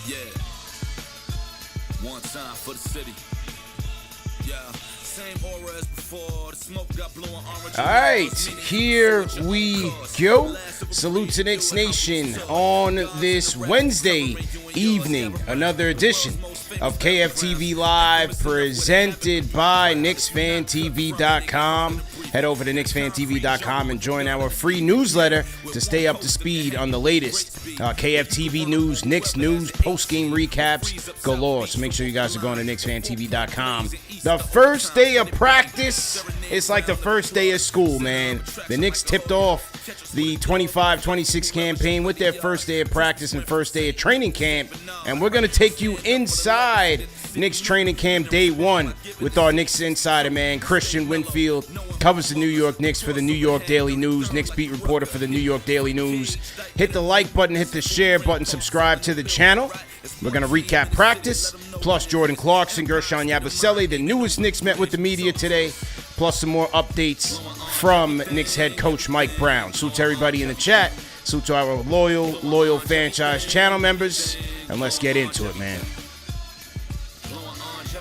Yeah. One time for the city. Yeah. Same aura as before. The smoke got blue and orange. All right, here we go. Salute to Knicks Nation on this Wednesday evening. Another edition of KFTV Live presented by KnicksFanTV.com. Head over to KnicksFanTV.com and join our free newsletter to stay up to speed on the latest KFTV news, Knicks news, post-game recaps galore. So make sure you guys are going to KnicksFanTV.com. The first day of practice, it's like the first day of school, man. The Knicks tipped off the 25-26 campaign with their first day of practice and first day of training camp. And we're going to take you inside Knicks training camp day one with our Knicks insider, man, Christian Winfield. Covers the New York Knicks for the New York Daily News, Knicks beat reporter for the New York Daily News. Hit the like button, hit the share button, subscribe to the channel. We're going to recap practice, plus Jordan Clarkson, Gershon Yabusele, the newest Knicks met with the media today, plus some more updates from Knicks head coach Mike Brown. Salute to everybody in the chat. Salute to our loyal franchise channel members. And let's get into it, man.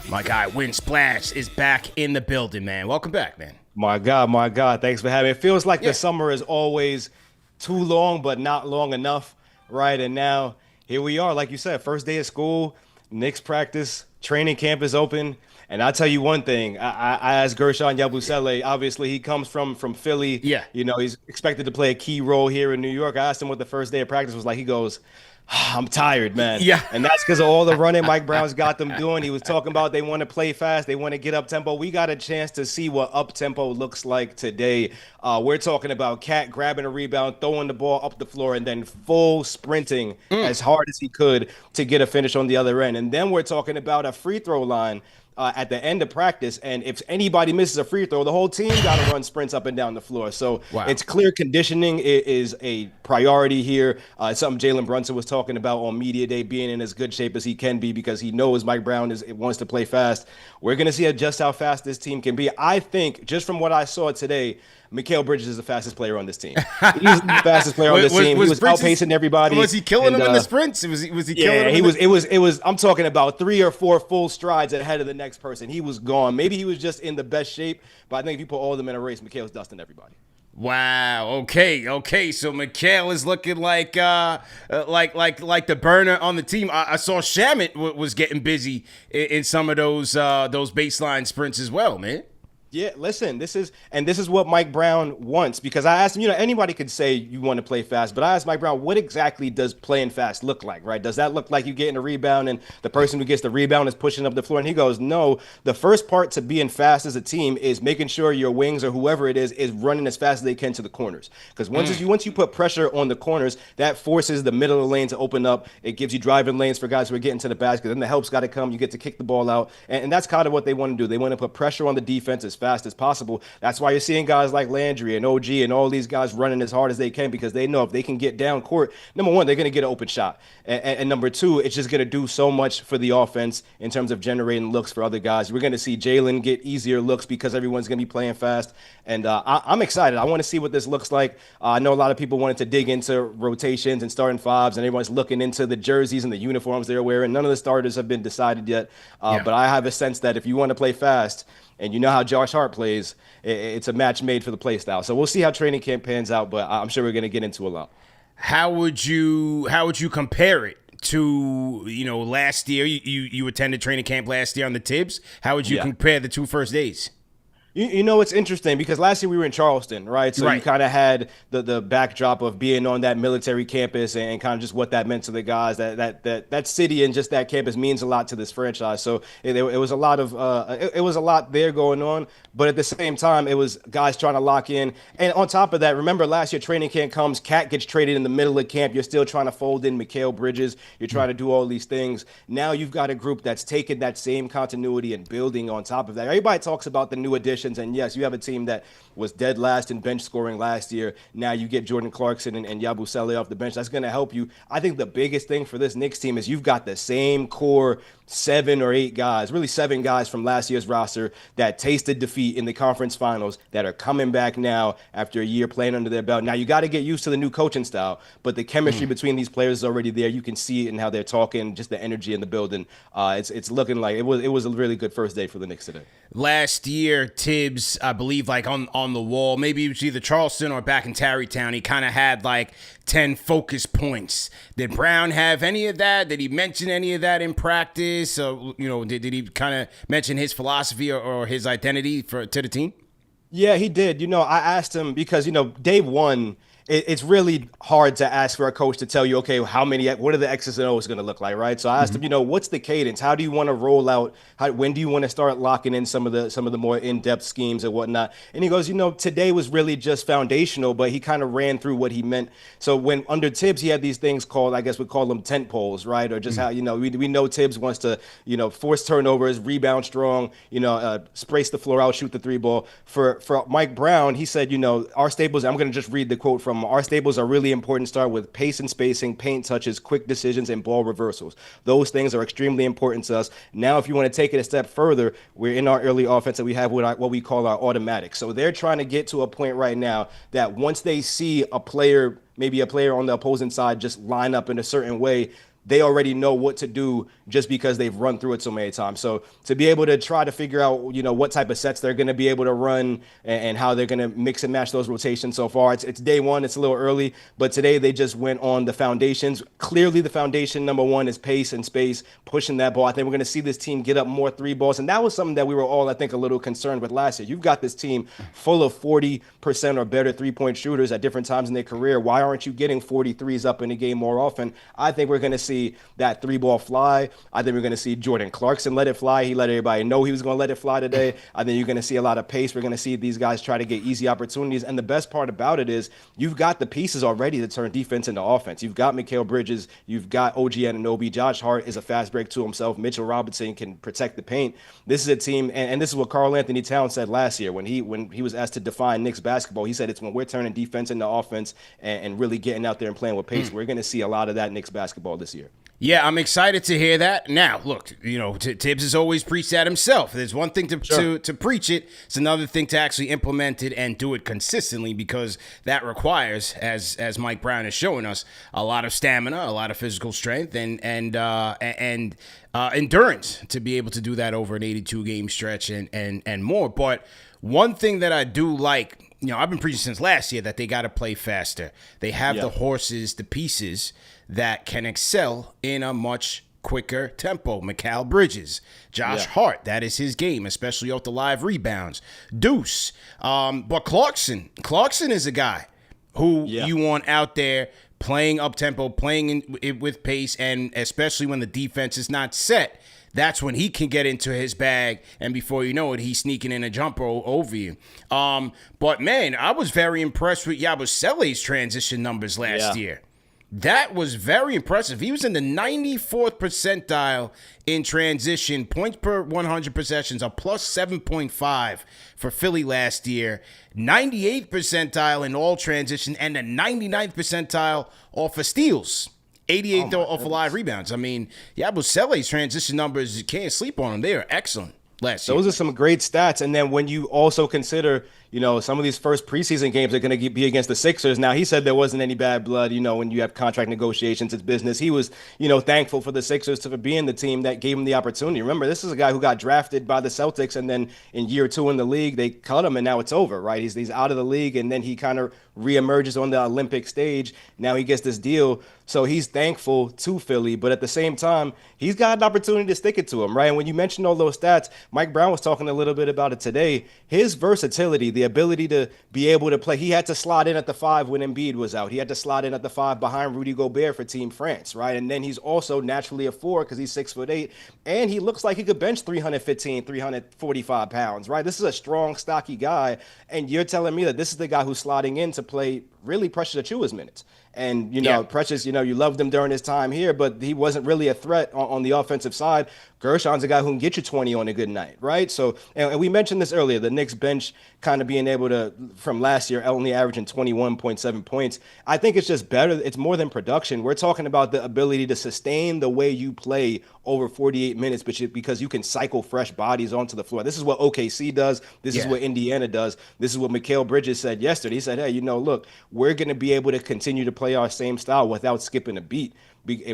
My guy, Win Splash, is back in the building, man. Welcome back, man. My God. Thanks for having me. It feels like the summer is always too long, but not long enough, right? And now here we are, like you said, first day of school, Knicks practice, training camp is open. And I'll tell you one thing, I asked Gershon Yabusele, obviously he comes from Philly. Yeah. You know, he's expected to play a key role here in New York. I asked him what the first day of practice was like. He goes, I'm tired, man. Yeah. And that's because of all the running Mike Brown's got them doing. He was talking about they want to play fast. They want to get up-tempo. We got a chance to see what up-tempo looks like today. We're talking about Cat grabbing a rebound, throwing the ball up the floor, and then full sprinting as hard as he could to get a finish on the other end. And then we're talking about a free throw line at the end of practice, and if anybody misses a free throw, the whole team got to run sprints up and down the floor. So It's clear conditioning is a priority here. It's something Jalen Brunson was talking about on Media Day, being in as good shape as he can be because he knows Mike Brown wants to play fast. We're going to see just how fast this team can be. I think, just from what I saw today, Mikal Bridges is the fastest player on this team. He's the fastest player on this team. He was outpacing everybody. Was he killing him in the sprints? Was he killing him? It was. I'm talking about 3 or 4 full strides ahead of the next person. He was gone. Maybe he was just in the best shape, but I think if you put all of them in a race, Mikal's dusting everybody. Wow. Okay. So Mikal is looking like the burner on the team. I saw Shamet was getting busy in some of those baseline sprints as well, man. Yeah, listen, this is what Mike Brown wants, because I asked him, anybody could say you want to play fast, but I asked Mike Brown, what exactly does playing fast look like, right? Does that look like you getting a rebound and the person who gets the rebound is pushing up the floor? And he goes, no, the first part to being fast as a team is making sure your wings or whoever it is running as fast as they can to the corners. Because once you put pressure on the corners, that forces the middle of the lane to open up. It gives you driving lanes for guys who are getting to the basket. Then the help's got to come. You get to kick the ball out. And that's kind of what they want to do. They want to put pressure on the defense as fast as possible. That's why you're seeing guys like Landry and OG and all these guys running as hard as they can, because they know if they can get down court, number one, they're going to get an open shot. And number two, it's just going to do so much for the offense in terms of generating looks for other guys. We're going to see Jalen get easier looks because everyone's going to be playing fast. And I'm excited. I want to see what this looks like. I know a lot of people wanted to dig into rotations and starting fives, and everyone's looking into the jerseys and the uniforms they're wearing. None of the starters have been decided yet. But I have a sense that if you want to play fast, and you know how Josh Hart plays, it's a match made for the play style. So we'll see how training camp pans out, but I'm sure we're going to get into a lot. How would you compare it to, last year? You attended training camp last year on the Tibbs. How would you compare the two first days? You know, it's interesting because last year we were in Charleston, right? So you kind of had the backdrop of being on that military campus and kind of just what that meant to the guys. That city and just that campus means a lot to this franchise. So it was a lot of it was a lot there going on. But at the same time, it was guys trying to lock in. And on top of that, remember last year training camp comes, Cat gets traded in the middle of camp. You're still trying to fold in Mikal Bridges. You're trying to do all these things. Now you've got a group that's taken that same continuity and building on top of that. Everybody talks about the new addition additions. And yes, you have a team that was dead last in bench scoring last year. Now you get Jordan Clarkson and Yabusele off the bench. That's going to help you. I think the biggest thing for this Knicks team is you've got the same core 7 or 8 guys, really 7 guys from last year's roster that tasted defeat in the conference finals that are coming back now after a year playing under their belt. Now you got to get used to the new coaching style, but the chemistry between these players is already there. You can see it in how they're talking, just the energy in the building. It's looking like it was a really good first day for the Knicks today. Last year, Tibbs, I believe, like on the wall, maybe it was either Charleston or back in Tarrytown, he kind of had like 10 focus points. Did Brown have any of that? Did he mention any of that in practice? Did he kind of mention his philosophy or his identity to the team? Yeah, he did. I asked him because, day one, it's really hard to ask for a coach to tell you, okay, what are the X's and O's going to look like, right? So I asked him, what's the cadence? How do you want to roll out? When do you want to start locking in some of the more in-depth schemes and whatnot? And he goes, today was really just foundational, but he kind of ran through what he meant. So when under Tibbs, he had these things called, I guess we call them tent poles, right? Or just how, we know Tibbs wants to, force turnovers, rebound strong, sprace the floor out, shoot the 3 ball. For Mike Brown, he said, our staples, I'm going to just read the quote from our staples are really important. Start with pace and spacing, paint touches, quick decisions, and ball reversals. Those things are extremely important to us. Now, if you want to take it a step further, we're in our early offense and we have what we call our automatic. So they're trying to get to a point right now that once they see maybe a player on the opposing side just line up in a certain way, they already know what to do just because they've run through it so many times. So to be able to try to figure out, what type of sets they're going to be able to run and how they're going to mix and match those rotations so far. It's day one. It's a little early, but today they just went on the foundations. Clearly the foundation, number one, is pace and space, pushing that ball. I think we're going to see this team get up more 3 balls. And that was something that we were all, I think, a little concerned with last year. You've got this team full of 40% or better 3-point shooters at different times in their career. Why aren't you getting 43s up in the game more often? I think we're going to see that 3-ball fly. I think we're going to see Jordan Clarkson let it fly. He let everybody know he was going to let it fly today. I think you're going to see a lot of pace. We're going to see these guys try to get easy opportunities. And the best part about it is you've got the pieces already to turn defense into offense. You've got Mikal Bridges. You've got OG Anunoby. Josh Hart is a fast break to himself. Mitchell Robinson can protect the paint. This is a team, and this is what Karl Anthony Towns said last year when he was asked to define Knicks basketball. He said it's when we're turning defense into offense and really getting out there and playing with pace. We're going to see a lot of that Knicks basketball this year. Yeah, I'm excited to hear that. Now, look, Tibbs has always preached that himself. There's one thing to preach it. It's another thing to actually implement it and do it consistently, because that requires, as Mike Brown is showing us, a lot of stamina, a lot of physical strength, and endurance to be able to do that over an 82-game stretch and more. But one thing that I do like, I've been preaching since last year that they got to play faster. They have the horses, the pieces that can excel in a much quicker tempo. Mikal Bridges, Josh Hart, that is his game, especially off the live rebounds. Deuce. But Clarkson is a guy who you want out there playing up-tempo, playing with pace, and especially when the defense is not set. That's when he can get into his bag, and before you know it, he's sneaking in a jumper over you. But, man, I was very impressed with Yabusele's transition numbers last year. That was very impressive. He was in the 94th percentile in transition, points per 100 possessions, a plus 7.5 for Philly last year, 98th percentile in all transition, and the 99th percentile off of steals. 88th off of live rebounds. I mean, Yabusele's transition numbers, you can't sleep on them. They are excellent last year. Those are some great stats. And then when you also consider, some of these first preseason games are going to be against the Sixers. Now, he said there wasn't any bad blood, when you have contract negotiations, it's business. He was, thankful for the Sixers for being the team that gave him the opportunity. Remember, this is a guy who got drafted by the Celtics, and then in year 2 in the league, they cut him, and now it's over, right? He's out of the league, and then he kind of reemerges on the Olympic stage. Now he gets this deal. So he's thankful to Philly, but at the same time, he's got an opportunity to stick it to him, right? And when you mentioned all those stats, Mike Brown was talking a little bit about it today. His versatility, the ability to be able to play. He had to slot in at the 5 when Embiid was out. He had to slot in at the 5 behind Rudy Gobert for Team France, right? And then he's also naturally a 4 because he's 6'8", and he looks like he could bench 315, 345 pounds, right? This is a strong, stocky guy, and you're telling me that this is the guy who's slotting in to play really Precious Achua's minutes. And, Yeah. Precious, you loved him during his time here, but he wasn't really a threat on the offensive side. Gershon's a guy who can get you 20 on a good night, right? So, and we mentioned this earlier, the Knicks bench kind of being able to, from last year, only averaging 21.7 points. I think it's just better. It's more than production. We're talking about the ability to sustain the way you play over 48 minutes, because you can cycle fresh bodies onto the floor. This is what OKC does. This is what Indiana does. This is what Mikal Bridges said yesterday. He said, hey, look, we're going to be able to continue to play our same style without skipping a beat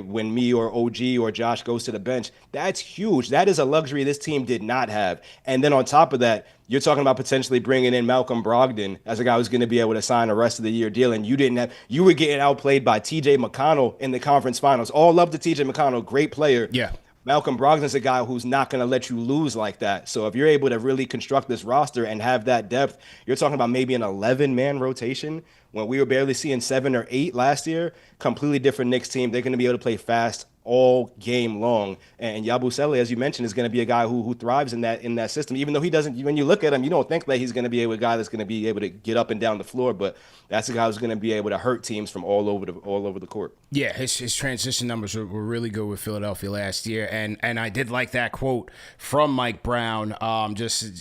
when me or OG or Josh goes to the bench. That's huge. That is a luxury this team did not have. And then on top of that, you're talking about potentially bringing in Malcolm Brogdon as a guy who's going to be able to sign a rest of the year deal. And you were getting outplayed by TJ McConnell in the conference finals. All love to TJ McConnell, great player. Yeah. Malcolm Brogdon's a guy who's not going to let you lose like that. So if you're able to really construct this roster and have that depth, you're talking about maybe an 11-man rotation when we were barely seeing 7 or 8 last year. Completely different Knicks team. They're going to be able to play fast all game long. And Yabusele, as you mentioned, is going to be a guy who thrives in that system. Even though he doesn't, when you look at him, you don't think that he's going to be a guy that's going to be able to get up and down the floor. But that's a guy who's going to be able to hurt teams from all over the court. Yeah, his transition numbers were really good with Philadelphia last year, and I did like that quote from Mike Brown.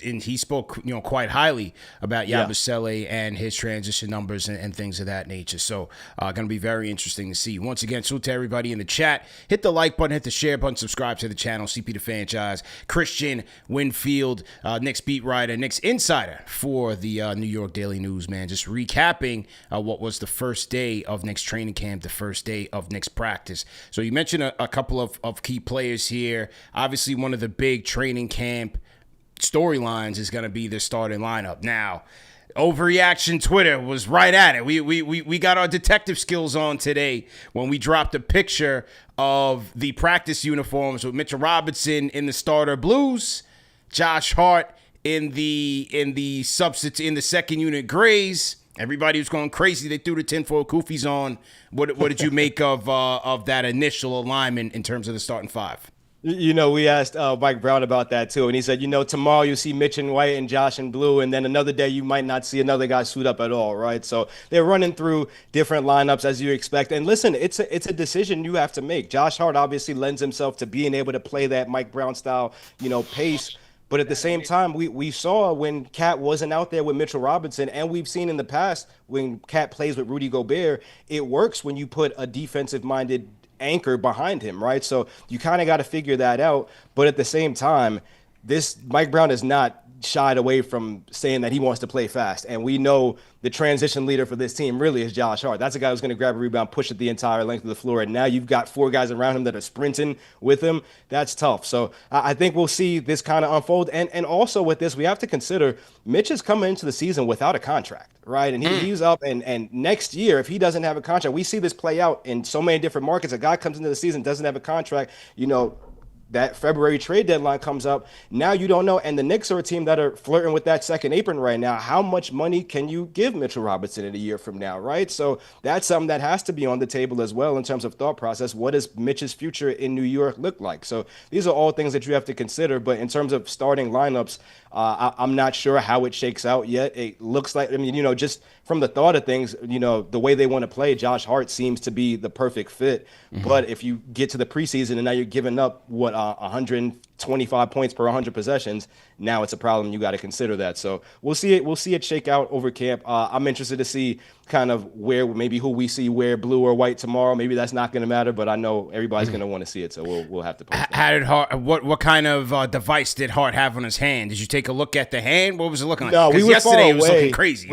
He spoke quite highly about Yabusele and his transition numbers and things of that nature. So going to be very interesting to see. Once again, salute to everybody in the chat. Hit the like button, hit the share button, subscribe to the channel. CP the Franchise, Christian Winfield, Knicks beat writer, Knicks insider for the New York Daily News. Man, just recapping what was the first day of Knicks training camp, the first day of Knicks practice. So you mentioned a couple of key players here. Obviously, one of the big training camp storylines is going to be the starting lineup. Now, Overreaction Twitter was right at it. We got our detective skills on today when we dropped a picture of the practice uniforms with Mitchell Robinson in the starter blues, Josh Hart in the second unit grays. Everybody was going crazy. They threw the tinfoil koofies on. What did you make of that initial alignment in terms of the starting five? We asked Mike Brown about that too, and he said, tomorrow you see Mitch in white and Josh in blue, and then another day you might not see another guy suit up at all, right? So they're running through different lineups as you expect. And listen, it's a decision you have to make. Josh Hart obviously lends himself to being able to play that Mike Brown style, pace. But at the same time, we saw when Cat wasn't out there with Mitchell Robinson, and we've seen in the past when Cat plays with Rudy Gobert, it works when you put a defensive-minded anchor behind him, right? So you kind of got to figure that out. But at the same time, this Mike Brown is not shied away from saying that he wants to play fast. And we know the transition leader for this team really is Josh Hart. That's a guy who's going to grab a rebound, push it the entire length of the floor. And now you've got 4 guys around him that are sprinting with him. That's tough. So I think we'll see this kind of unfold. And also with this, we have to consider Mitch is coming into the season without a contract, right? And he's up. And next year, if he doesn't have a contract, we see this play out in so many different markets. A guy comes into the season, doesn't have a contract, that February trade deadline comes up. Now you don't know. And the Knicks are a team that are flirting with that second apron right now. How much money can you give Mitchell Robinson in a year from now, right? So that's something that has to be on the table as well in terms of thought process. What does Mitch's future in New York look like? So these are all things that you have to consider. But in terms of starting lineups, I'm not sure how it shakes out yet. It looks like, just from the thought of things, the way they want to play, Josh Hart seems to be the perfect fit. Mm-hmm. But if you get to the preseason and now you're giving up, 125 points per 100 possessions, now it's a problem. You got to consider that. So we'll see it shake out over camp. I'm interested to see kind of who we see wear blue or white tomorrow. Maybe that's not going to matter, but I know everybody's going to want to see it. So we'll have to post How did Hart? What kind of device did Hart have on his hand? Did you take a look at the hand? What was it looking like? No, we were yesterday far it was away. looking crazy.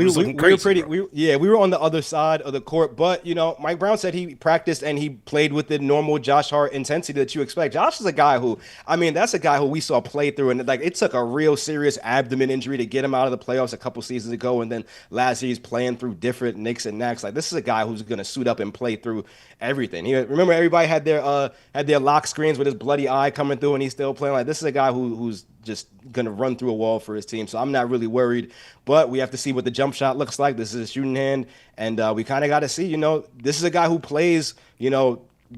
We were on the other side of the court. But Mike Brown said he practiced and he played with the normal Josh Hart intensity that you expect. Josh is a guy that's a guy who we saw play through, and it took a real serious abdomen injury to get him out of the playoffs a couple seasons ago, and then last year he's playing through different nicks and knacks. This is a guy who's going to suit up and play through everything. Remember everybody had their lock screens with his bloody eye coming through, and he's still playing. This is a guy who's just going to run through a wall for his team. So I'm not really worried, but we have to see what the jump shot looks like. This is a shooting hand, and we kind of got to see, this is a guy who plays,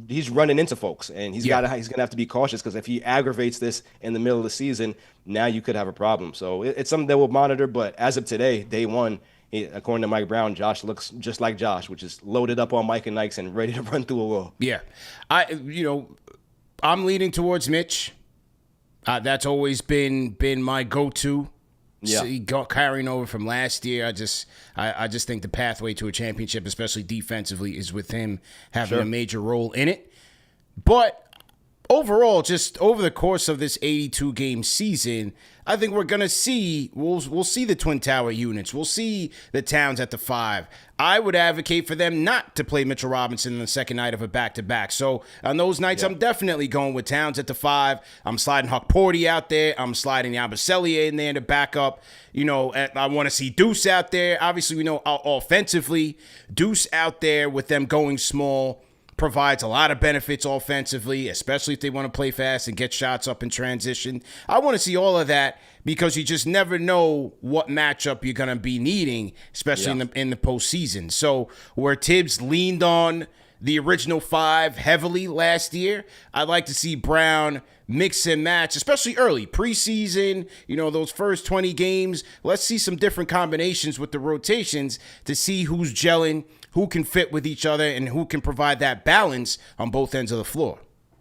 he's running into folks, and he's going to have to be cautious, because if he aggravates this in the middle of the season, now you could have a problem. So it's something that we'll monitor. But as of today, day one, according to Mike Brown, Josh looks just like Josh, which is loaded up on Mike and Nikes and ready to run through a wall. Yeah. I'm leaning towards Mitch. That's always been my go-to. Yeah. Carrying over from last year, I just think the pathway to a championship, especially defensively, is with him having a major role in it. But overall, just over the course of this 82-game season, I think we're gonna see we'll see the Twin Tower units. We'll see the Towns at the 5. I would advocate for them not to play Mitchell Robinson in the second night of a back-to-back. So on those nights, I'm definitely going with Towns at the 5. I'm sliding Huck Porty out there. I'm sliding Yabusele in there to back up. I want to see Deuce out there. Obviously, we know offensively, Deuce out there with them going small provides a lot of benefits offensively, especially if they want to play fast and get shots up in transition. I want to see all of that because you just never know what matchup you're going to be needing, especially in the postseason. So where Tibbs leaned on the original 5 heavily last year, I'd like to see Brown mix and match, especially early preseason, those first 20 games. Let's see some different combinations with the rotations to see who's gelling, who can fit with each other, and who can provide that balance on both ends of the floor.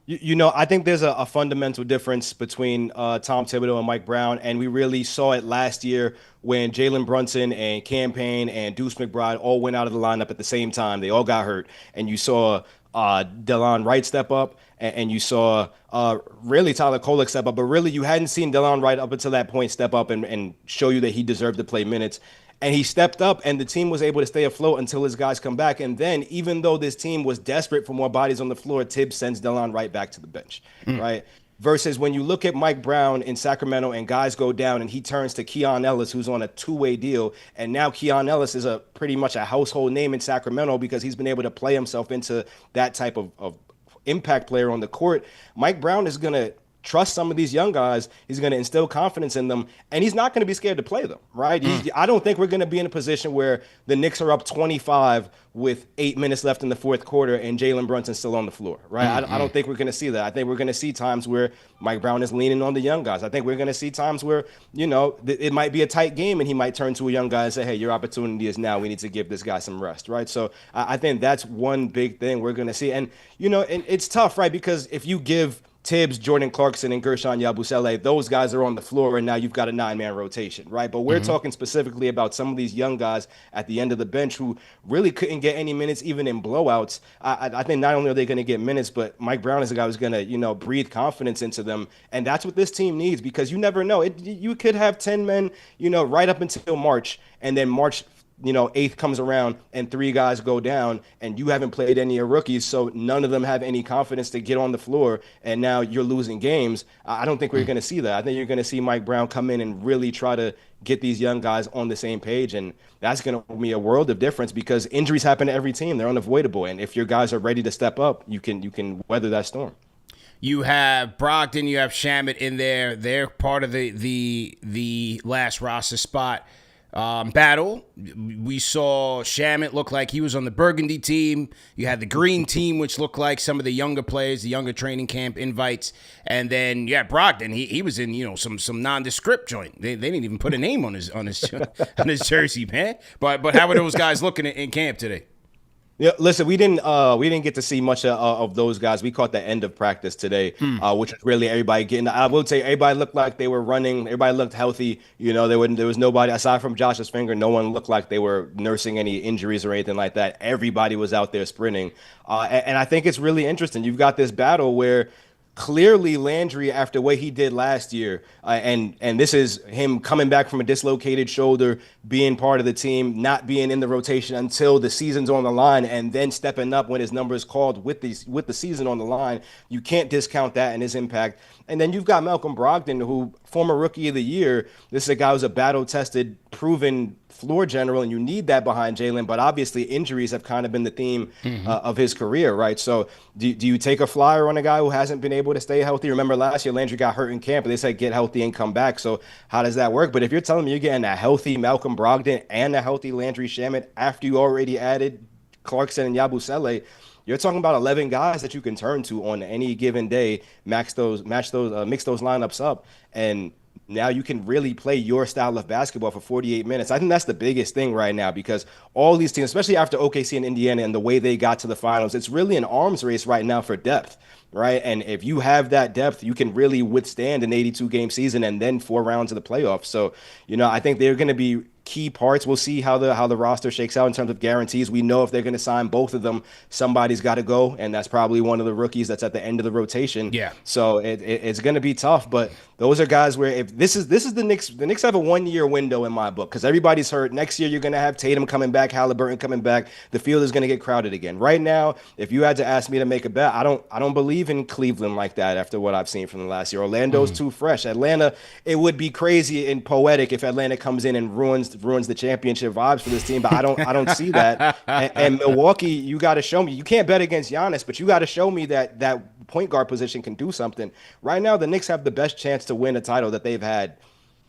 I think there's a fundamental difference between Tom Thibodeau and Mike Brown, and we really saw it last year when Jalen Brunson and Cam Payne and Deuce McBride all went out of the lineup at the same time. They all got hurt, and you saw Delon Wright step up, and you saw really Tyler Kolek step up, but really you hadn't seen Delon Wright up until that point step up and show you that he deserved to play minutes. And he stepped up, and the team was able to stay afloat until his guys come back. And then, even though this team was desperate for more bodies on the floor, Tibbs sends Delon right back to the bench, right? Versus when you look at Mike Brown in Sacramento and guys go down, and he turns to Keon Ellis, who's on a 2-way deal. And now Keon Ellis is pretty much a household name in Sacramento because he's been able to play himself into that type of impact player on the court. Mike Brown is going to trust some of these young guys. He's going to instill confidence in them, and he's not going to be scared to play them, right? I don't think we're going to be in a position where the Knicks are up 25 with 8 minutes left in the fourth quarter and Jalen Brunson's still on the floor, right? I don't think we're going to see that. I think we're going to see times where Mike Brown is leaning on the young guys. I think we're going to see times where, it might be a tight game and he might turn to a young guy and say, hey, your opportunity is now. We need to give this guy some rest, right? So I think that's one big thing we're going to see. And, and it's tough, right? Because if you give Tibbs, Jordan Clarkson, and Gershon Yabusele, those guys are on the floor, and now you've got a 9-man rotation, right? But we're talking specifically about some of these young guys at the end of the bench who really couldn't get any minutes even in blowouts. I think not only are they going to get minutes, but Mike Brown is a guy who's going to, breathe confidence into them, and that's what this team needs because you never know. You could have 10 men, right up until March, and then March 8th comes around and 3 guys go down and you haven't played any of your rookies, so none of them have any confidence to get on the floor, and now you're losing games. I don't think we're going to see that. I think you're going to see Mike Brown come in and really try to get these young guys on the same page, and that's going to be a world of difference because injuries happen to every team. They're unavoidable, and if your guys are ready to step up, you can weather that storm. You have Brogdon, you have Shamet in there. They're part of the last roster spot battle. We saw Shamet look like he was on the burgundy team. You had the green team, which looked like some of the younger players, the younger training camp invites. And then, Brogdon, he was in, some nondescript joint. They didn't even put a name on his on his jersey, man. But how were those guys looking in camp today? Yeah, listen, we didn't get to see much of those guys. We caught the end of practice today, which is really everybody getting. I would say everybody looked like they were running. Everybody looked healthy. There was nobody aside from Josh's finger. No one looked like they were nursing any injuries or anything like that. Everybody was out there sprinting, and I think it's really interesting. You've got this battle where clearly Landry, after what he did last year, and this is him coming back from a dislocated shoulder, being part of the team, not being in the rotation until the season's on the line, and then stepping up when his number is called with the season on the line. You can't discount that and his impact. And then you've got Malcolm Brogdon, who former Rookie of the Year. This is a guy who's a battle-tested, proven floor general, and you need that behind Jalen. But obviously, injuries have kind of been the theme of his career, right? So do you take a flyer on a guy who hasn't been able to stay healthy? Remember last year, Landry got hurt in camp, and they said get healthy and come back. So how does that work? But if you're telling me you're getting a healthy Malcolm Brogdon and a healthy Landry Shamet after you already added Clarkson and Yabusele, you're talking about 11 guys that you can turn to on any given day, mix those lineups up, and now you can really play your style of basketball for 48 minutes. I think that's the biggest thing right now because all these teams, especially after OKC and Indiana and the way they got to the finals, it's really an arms race right now for depth, right? And if you have that depth, you can really withstand an 82 game season and then 4 rounds of the playoffs. So, I think they're going to be key parts. We'll see how the roster shakes out in terms of guarantees. We know if they're going to sign both of them, somebody's got to go, and that's probably one of the rookies that's at the end of the rotation. Yeah. So it's going to be tough, but those are guys where if this is the Knicks. The Knicks have a 1 year window in my book because everybody's hurt. Next year you're going to have Tatum coming back, Halliburton coming back. The field is going to get crowded again. Right now, if you had to ask me to make a bet, I don't believe in Cleveland like that after what I've seen from the last year. Orlando's too fresh. Atlanta, it would be crazy and poetic if Atlanta comes in and ruins the championship vibes for this team, but I don't see that. And Milwaukee, you got to show me. You can't bet against Giannis, but you got to show me that point guard position can do something. Right now, the Knicks have the best chance to win a title that they've had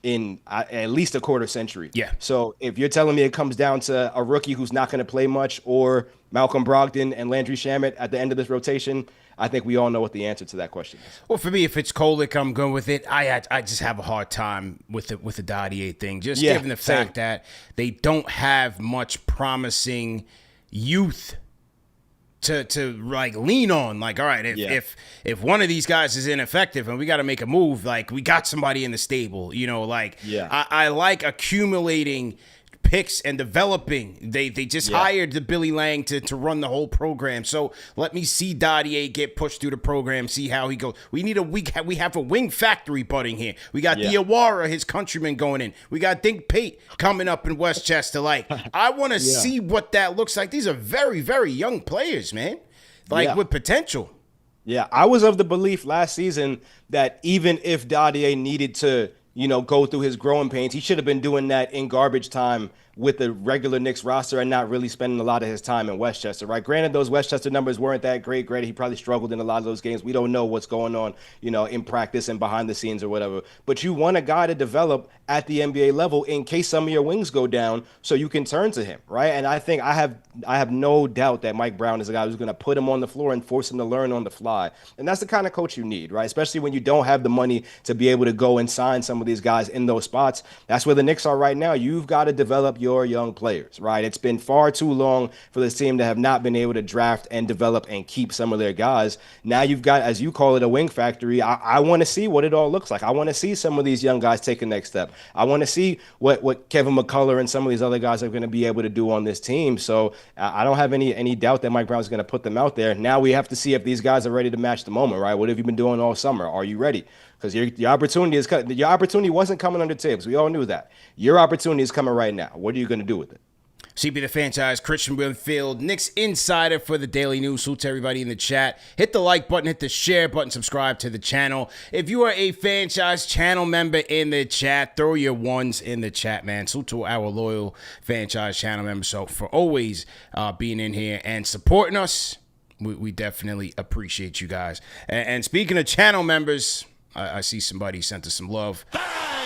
in at least a quarter century. Yeah. So if you're telling me it comes down to a rookie who's not going to play much or Malcolm Brogdon and Landry Shamet at the end of this rotation, I think we all know what the answer to that question is. Well, for me, if it's Kolek, I'm going with it. I just have a hard time with the Dottier thing, just given the fact that they don't have much promising youth to like lean on. Like, all right, if one of these guys is ineffective and we got to make a move, like we got somebody in the stable, I like accumulating picks and developing. They just hired the Billy Lang to run the whole program. So let me see Dottier get pushed through the program, see how he goes. We have a wing factory budding here. We got Diawara, his countryman, going in. We got Dink Pate coming up in Westchester. Like, I want to see what that looks like. These are very, very young players, man. With potential. Yeah, I was of the belief last season that even if Dottier needed to go through his growing pains, he should have been doing that in garbage time with the regular Knicks roster and not really spending a lot of his time in Westchester, right? Granted, those Westchester numbers weren't that great. Granted, he probably struggled in a lot of those games. We don't know what's going on, in practice and behind the scenes or whatever. But you want a guy to develop at the NBA level in case some of your wings go down so you can turn to him, right? And I think I have no doubt that Mike Brown is a guy who's going to put him on the floor and force him to learn on the fly. And that's the kind of coach you need, right? Especially when you don't have the money to be able to go and sign some of these guys in those spots. That's where the Knicks are right now. You've got to develop your young players, right? It's been far too long for this team to have not been able to draft and develop and keep some of their guys. Now you've got, as you call it, a wing factory. I want to see what it all looks like. I want to see some of these young guys take a next step. I want to see what Kevin McCullough and some of these other guys are going to be able to do on this team. So I don't have any doubt that Mike Brown is going to put them out there. Now we have to see if these guys are ready to match the moment, right? What have you been doing all summer? Are you ready? Because your opportunity wasn't coming under Tibbs. We all knew that. Your opportunity is coming right now. What are you going to do with it? CP the Franchise, Christian Winfield, Knicks Insider for the Daily News. Salute to everybody in the chat. Hit the like button, hit the share button, subscribe to the channel. If you are a Franchise channel member in the chat, throw your ones in the chat, man. Salute to our loyal Franchise channel members. So for always being in here and supporting us, we definitely appreciate you guys. And speaking of channel members, I see somebody sent us some love.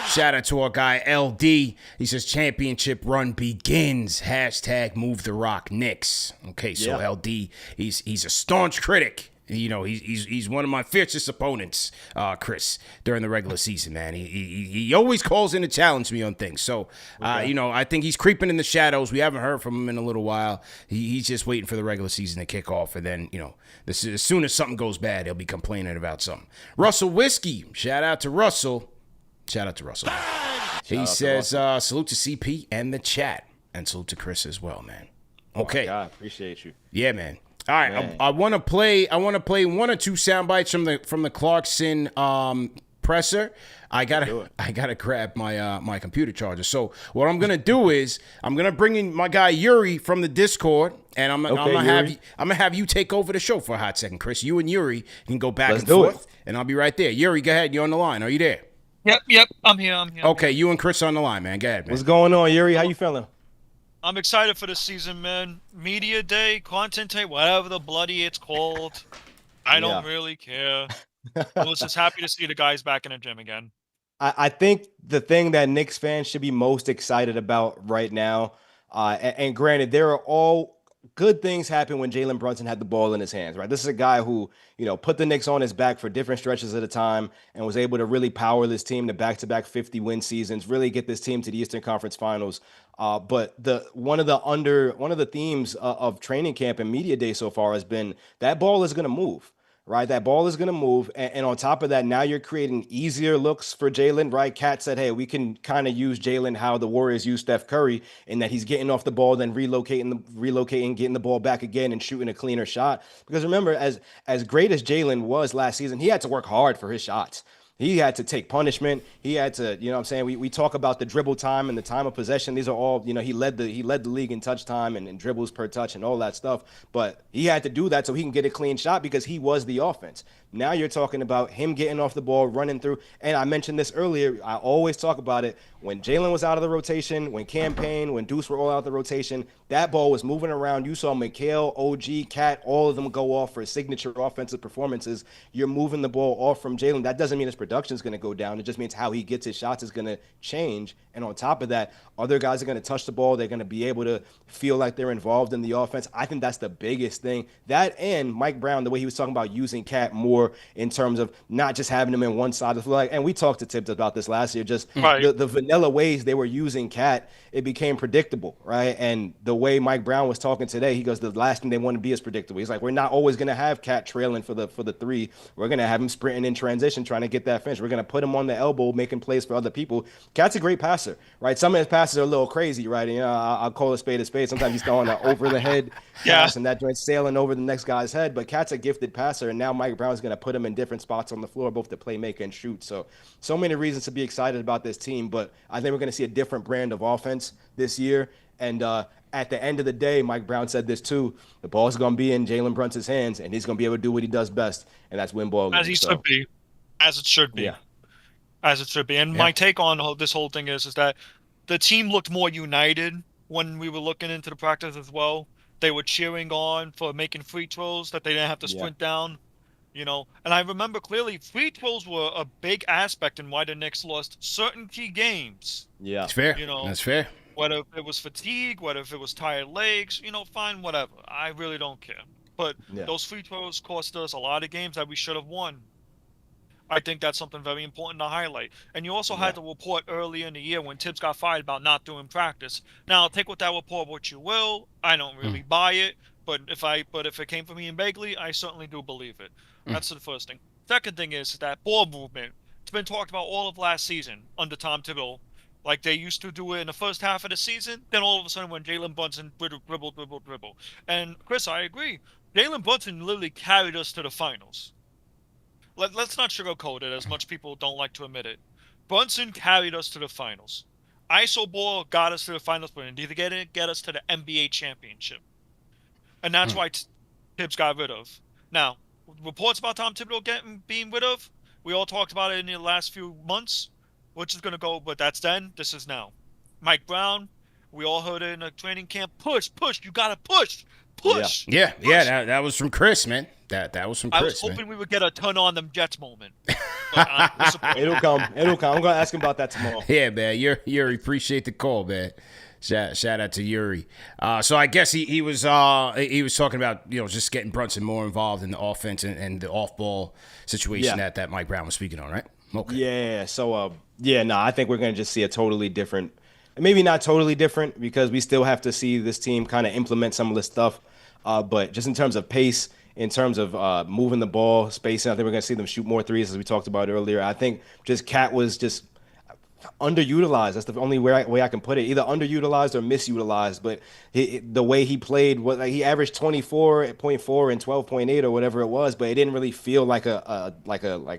Shout out to our guy LD. He says championship run begins. # move the rock Knicks. Okay, so LD, he's a staunch critic. He's one of my fiercest opponents, Chris, during the regular season, man. He always calls in to challenge me on things. So, I think he's creeping in the shadows. We haven't heard from him in a little while. He's just waiting for the regular season to kick off. And then, as soon as something goes bad, he'll be complaining about something. Russell Whiskey. Shout out to Russell. He says, salute to CP and the chat. And salute to Chris as well, man. Okay. Oh God, appreciate you. Yeah, man. All right, I want to play one or two sound bites from the Clarkson presser. I gotta grab my computer charger. So what I'm gonna do is I'm gonna bring in my guy Yuri from the Discord, and I'm gonna have you take over the show for a hot second, Chris. You and Yuri can go back and forth, and I'll be right there. Yuri, go ahead. You're on the line. Are you there? Yep. I'm here. Okay, you and Chris on the line, man. Go ahead, man. What's going on, Yuri? How you feeling? I'm excited for the season, man. Media day, content day, whatever the bloody it's called. I don't really care. I was just happy to see the guys back in the gym again. I think the thing that Knicks fans should be most excited about right now, and granted, there are all good things happen when Jalen Brunson had the ball in his hands, right? This is a guy who, put the Knicks on his back for different stretches at a time and was able to really power this team to back-to-back 50-win seasons, really get this team to the Eastern Conference Finals. But one of the themes of training camp and media day so far has been that ball is going to move. Right, that ball is going to move, and on top of that, now you're creating easier looks for Jalen. Right, Cat said, "Hey, we can kind of use Jalen how the Warriors use Steph Curry, in that he's getting off the ball, then relocating, getting the ball back again, and shooting a cleaner shot." Because remember, as great as Jalen was last season, he had to work hard for his shots. He had to take punishment. He had to, what I'm saying? We talk about the dribble time and the time of possession. These are all, he led the league in touch time and dribbles per touch and all that stuff. But he had to do that so he can get a clean shot because he was the offense. Now you're talking about him getting off the ball, running through. And I mentioned this earlier. I always talk about it. When Jalen was out of the rotation, when Campaign, when Deuce were all out of the rotation, that ball was moving around. You saw Mikal, OG, Cat, all of them go off for signature offensive performances. You're moving the ball off from Jalen. That doesn't mean his production is going to go down. It just means how he gets his shots is going to change. And on top of that, other guys are going to touch the ball. They're going to be able to feel like they're involved in the offense. I think that's the biggest thing. That and Mike Brown, the way he was talking about using Cat more in terms of not just having him in one side of the floor. And we talked to Tibbs about this last year, just the vanilla ways they were using Cat, it became predictable, right? And the way Mike Brown was talking today, he goes, the last thing they want to be is predictable. He's like, we're not always going to have Cat trailing for the three. We're going to have him sprinting in transition, trying to get that finish. We're going to put him on the elbow, making plays for other people. Cat's a great passer, right? Some of his passes are a little crazy, right? And, I'll call a spade a spade. Sometimes he's throwing an over-the-head pass, and that joint's sailing over the next guy's head. But Cat's a gifted passer, and now Mike Brown's going to put him in different spots on the floor, both to play, make, and shoot. So many reasons to be excited about this team, but I think we're going to see a different brand of offense this year. And at the end of the day, Mike Brown said this too, the ball's going to be in Jalen Brunson's hands, and he's going to be able to do what he does best, and that's win ball games. As he should be. As it should be. Yeah. As it should be. And my take on this whole thing is that the team looked more united when we were looking into the practice as well. They were cheering on for making free throws that they didn't have to sprint down. And I remember clearly free throws were a big aspect in why the Knicks lost certain key games. Yeah. That's fair. That's fair. Whether it was fatigue, whether if it was tired legs, fine, whatever. I really don't care. But those free throws cost us a lot of games that we should have won. I think that's something very important to highlight. And you also had the report early in the year when Tibbs got fired about not doing practice. Now, take with that report what you will. I don't really buy it. But if it came from Ian Begley, I certainly do believe it. That's the first thing. Second thing is that ball movement. It's been talked about all of last season under Tom Thibodeau. Like they used to do it in the first half of the season. Then all of a sudden when Jalen Brunson dribble. And Chris, I agree. Jalen Brunson literally carried us to the finals. Let's not sugarcoat it as much people don't like to admit it. Brunson carried us to the finals. ISO ball got us to the finals, but it didn't get us to the NBA championship. And that's why Tibbs got rid of. Now, reports about Tom Thibodeau being rid of, we all talked about it in the last few months, which is going to go, but that's then, this is now. Mike Brown, we all heard it in a training camp, push, you got to push. Yeah, that was from Chris, man. That was from Chris. I was hoping we would get a turn on them Jets moment. It'll come. I'm going to ask him about that tomorrow. Yeah, man. Yuri, appreciate the call, man. Shout out to Yuri. So I guess he was talking about just getting Brunson more involved in the offense and the off ball situation that Mike Brown was speaking on, right? Okay. Yeah. So I think we're going to just see a totally different. Maybe not totally different because we still have to see this team kind of implement some of this stuff. But just in terms of pace, in terms of moving the ball, spacing, I think we're going to see them shoot more threes as we talked about earlier. I think just Cat was just underutilized. That's the only way I can put it. Either underutilized or misutilized. But the way he played, he averaged 24.4 and 12.8 or whatever it was, but it didn't really feel like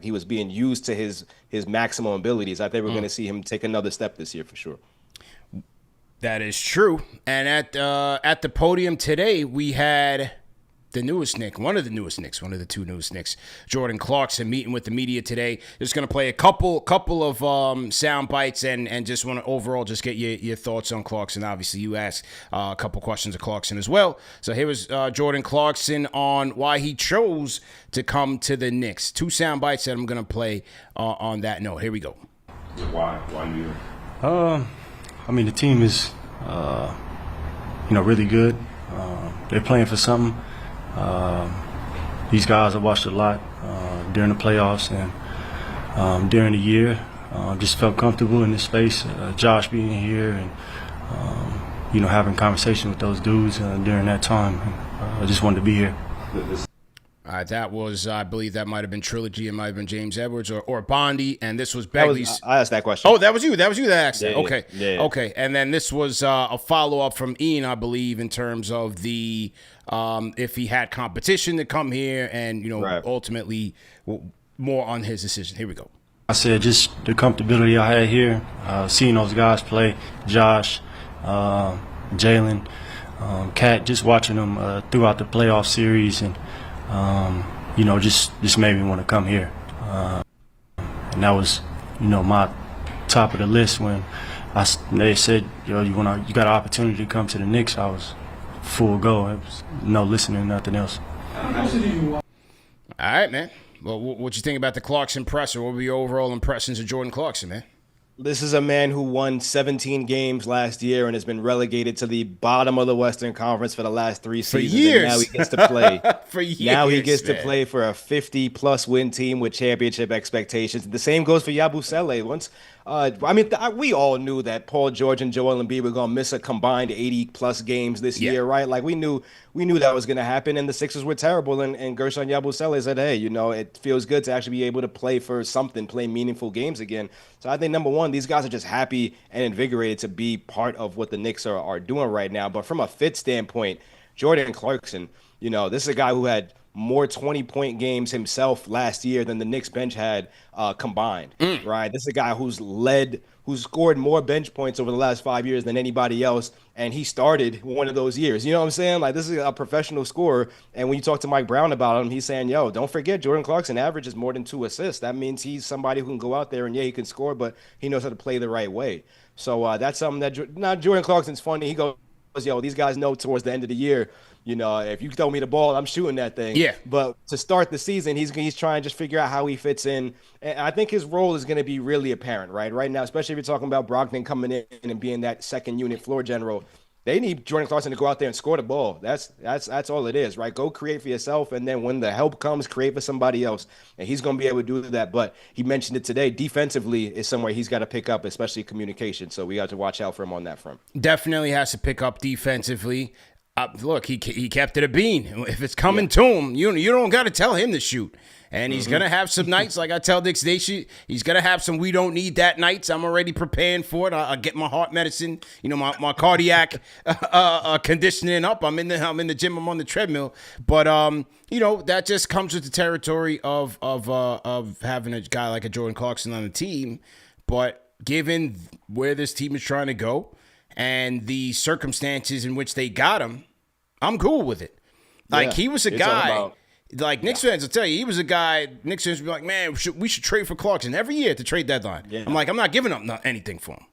he was being used to his maximum abilities. I think we're going to see him take another step this year for sure. That is true. And at the podium today, we had the newest Knick, one of the two newest Knicks, Jordan Clarkson, meeting with the media today. Just going to play a couple of sound bites and just want to overall just get your thoughts on Clarkson. Obviously, you asked a couple questions of Clarkson as well. So here was Jordan Clarkson on why he chose to come to the Knicks. Two sound bites that I'm going to play on that note. Here we go. Why you? I mean, the team is, really good. They're playing for something. These guys I watched a lot during the playoffs and during the year. Just felt comfortable in this space. Josh being here and having conversation with those dudes during that time. I just wanted to be here. That was, I believe that might have been Trilogy. It might have been James Edwards or Bondi. And this was Begley's. I asked that question. Oh, that was you. That was you that asked that. Yeah, Okay. yeah. Okay. And then this was a follow-up from Ian, I believe, in terms of the if he had competition to come here and, Right. ultimately more on his decision. Here we go. I said just the comfortability I had here, seeing those guys play, Josh, Jalen, Kat, just watching them throughout the playoff series and just made me want to come here. And that was, my top of the list when they said, you got an opportunity to come to the Knicks. I was full go. It was no listening, nothing else. All right, man. Well, what you think about the Clarkson presser? What were your overall impressions of Jordan Clarkson, man? This is a man who won 17 games last year and has been relegated to the bottom of the Western Conference for the last 3 seasons. For years. And now he gets to play. For years. Now he gets man. to play for a 50-plus win team with championship expectations. The same goes for Yabusele. We all knew that Paul George and Joel Embiid were going to miss a combined 80-plus games this year, right? Like, we knew that was going to happen, and the Sixers were terrible. And Gershon Yabusele said, hey, it feels good to actually be able to play for something, play meaningful games again. So I think, number one, these guys are just happy and invigorated to be part of what the Knicks are doing right now. But from a fit standpoint, Jordan Clarkson, this is a guy who had more 20-point games himself last year than the Knicks bench had combined, right? This is a guy who's scored more bench points over the last 5 years than anybody else, and he started one of those years. You know what I'm saying? Like, this is a professional scorer, and when you talk to Mike Brown about him, he's saying, don't forget, Jordan Clarkson averages more than 2 assists. That means he's somebody who can go out there and, he can score, but he knows how to play the right way. So that's something that Jordan Clarkson's funny. He goes, these guys know towards the end of the year, if you throw me the ball, I'm shooting that thing. Yeah. But to start the season, he's trying to just figure out how he fits in. And I think his role is going to be really apparent, right? Right now, especially if you're talking about Brogdon coming in and being that second unit floor general, they need Jordan Clarkson to go out there and score the ball. That's all it is, right? Go create for yourself, and then when the help comes, create for somebody else. And he's going to be able to do that. But he mentioned it today. Defensively is somewhere he's got to pick up, especially communication. So we got to watch out for him on that front. Definitely has to pick up defensively. Look, he kept it a bean. If it's coming to him, you don't got to tell him to shoot. And he's going to have some nights, like I tell Dick Stacy, he's going to have some we don't need that nights. I'm already preparing for it. I'll get my heart medicine, my cardiac conditioning up. I'm in the gym, I'm on the treadmill. But, that just comes with the territory of having a guy like a Jordan Clarkson on the team. But given where this team is trying to go and the circumstances in which they got him, I'm cool with it. Like, he was a guy, like Knicks fans will tell you, he was a guy, Knicks fans would be like, man, we should trade for Clarkson every year at the trade deadline. Yeah. I'm like, I'm not giving up anything for him.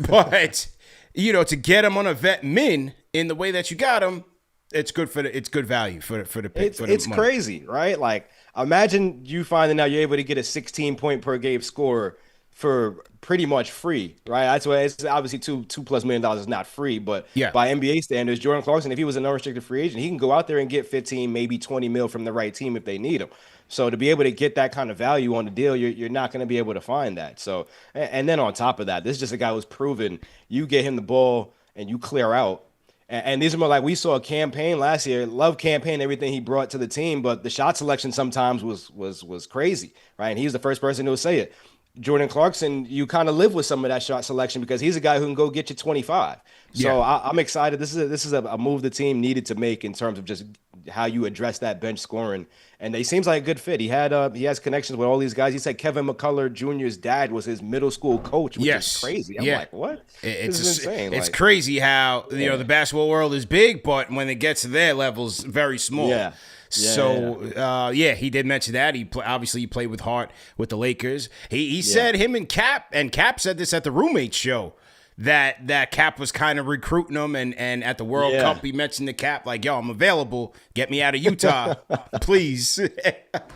But, to get him on a vet min in the way that you got him, it's good value for the pick. It's crazy, right? Like, imagine you finding out you're able to get a 16-point per game scorer for pretty much free, right? That's why it's obviously $2+ million is not free, but by NBA standards, Jordan Clarkson, if he was an unrestricted free agent, he can go out there and get 15, maybe 20 mil from the right team if they need him. So to be able to get that kind of value on the deal, you're not going to be able to find that. So, and then on top of that, this is just a guy who's proven you get him the ball and you clear out. And these are more like we saw a campaign last year. Love campaign, everything he brought to the team, but the shot selection sometimes was crazy, right? And he was the first person to say it. Jordan Clarkson, you kind of live with some of that shot selection because he's a guy who can go get you 25. So I'm excited. This is a move the team needed to make in terms of just how you address that bench scoring. And he seems like a good fit. He has connections with all these guys. He said Kevin McCullough Jr.'s dad was his middle school coach, which is crazy. I'm like, what? This is insane. It's crazy how the basketball world is big, but when it gets to their levels, very small. He did mention that. He played with Hart with the Lakers. He said him and Cap said this at the roommates show, that Cap was kind of recruiting him, and at the World Cup he mentioned the Cap like, yo, I'm available. Get me out of Utah, please,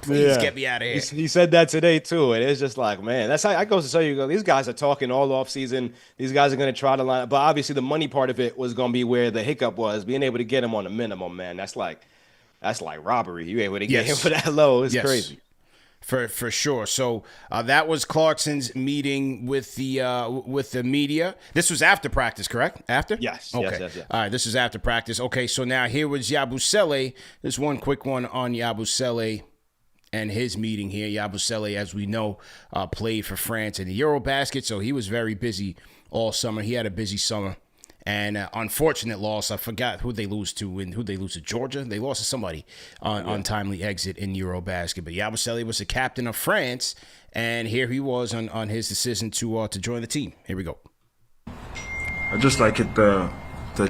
please get me out of here. He said that today too, and it's just like, man, that's how I goes to show you. These guys are talking all off season. These guys are going to try to line up, but obviously the money part of it was going to be where the hiccup was, being able to get him on a minimum. Man, that's like robbery. You able to get him for that low? It's crazy. For sure. So that was Clarkson's meeting with the media. This was after practice, correct? After? Yes. Okay. Yes. All right. This is after practice. Okay. So now here was Yabusele. There's one quick one on Yabusele and his meeting here. Yabusele, as we know, played for France in the Eurobasket, so he was very busy all summer. He had a busy summer. And unfortunate loss. I forgot who they lose to. And who they lose to? Georgia. They lost to somebody on untimely exit in Eurobasket. But Yabusele was the captain of France, and here he was on his decision to join the team. Here we go. I just like it, the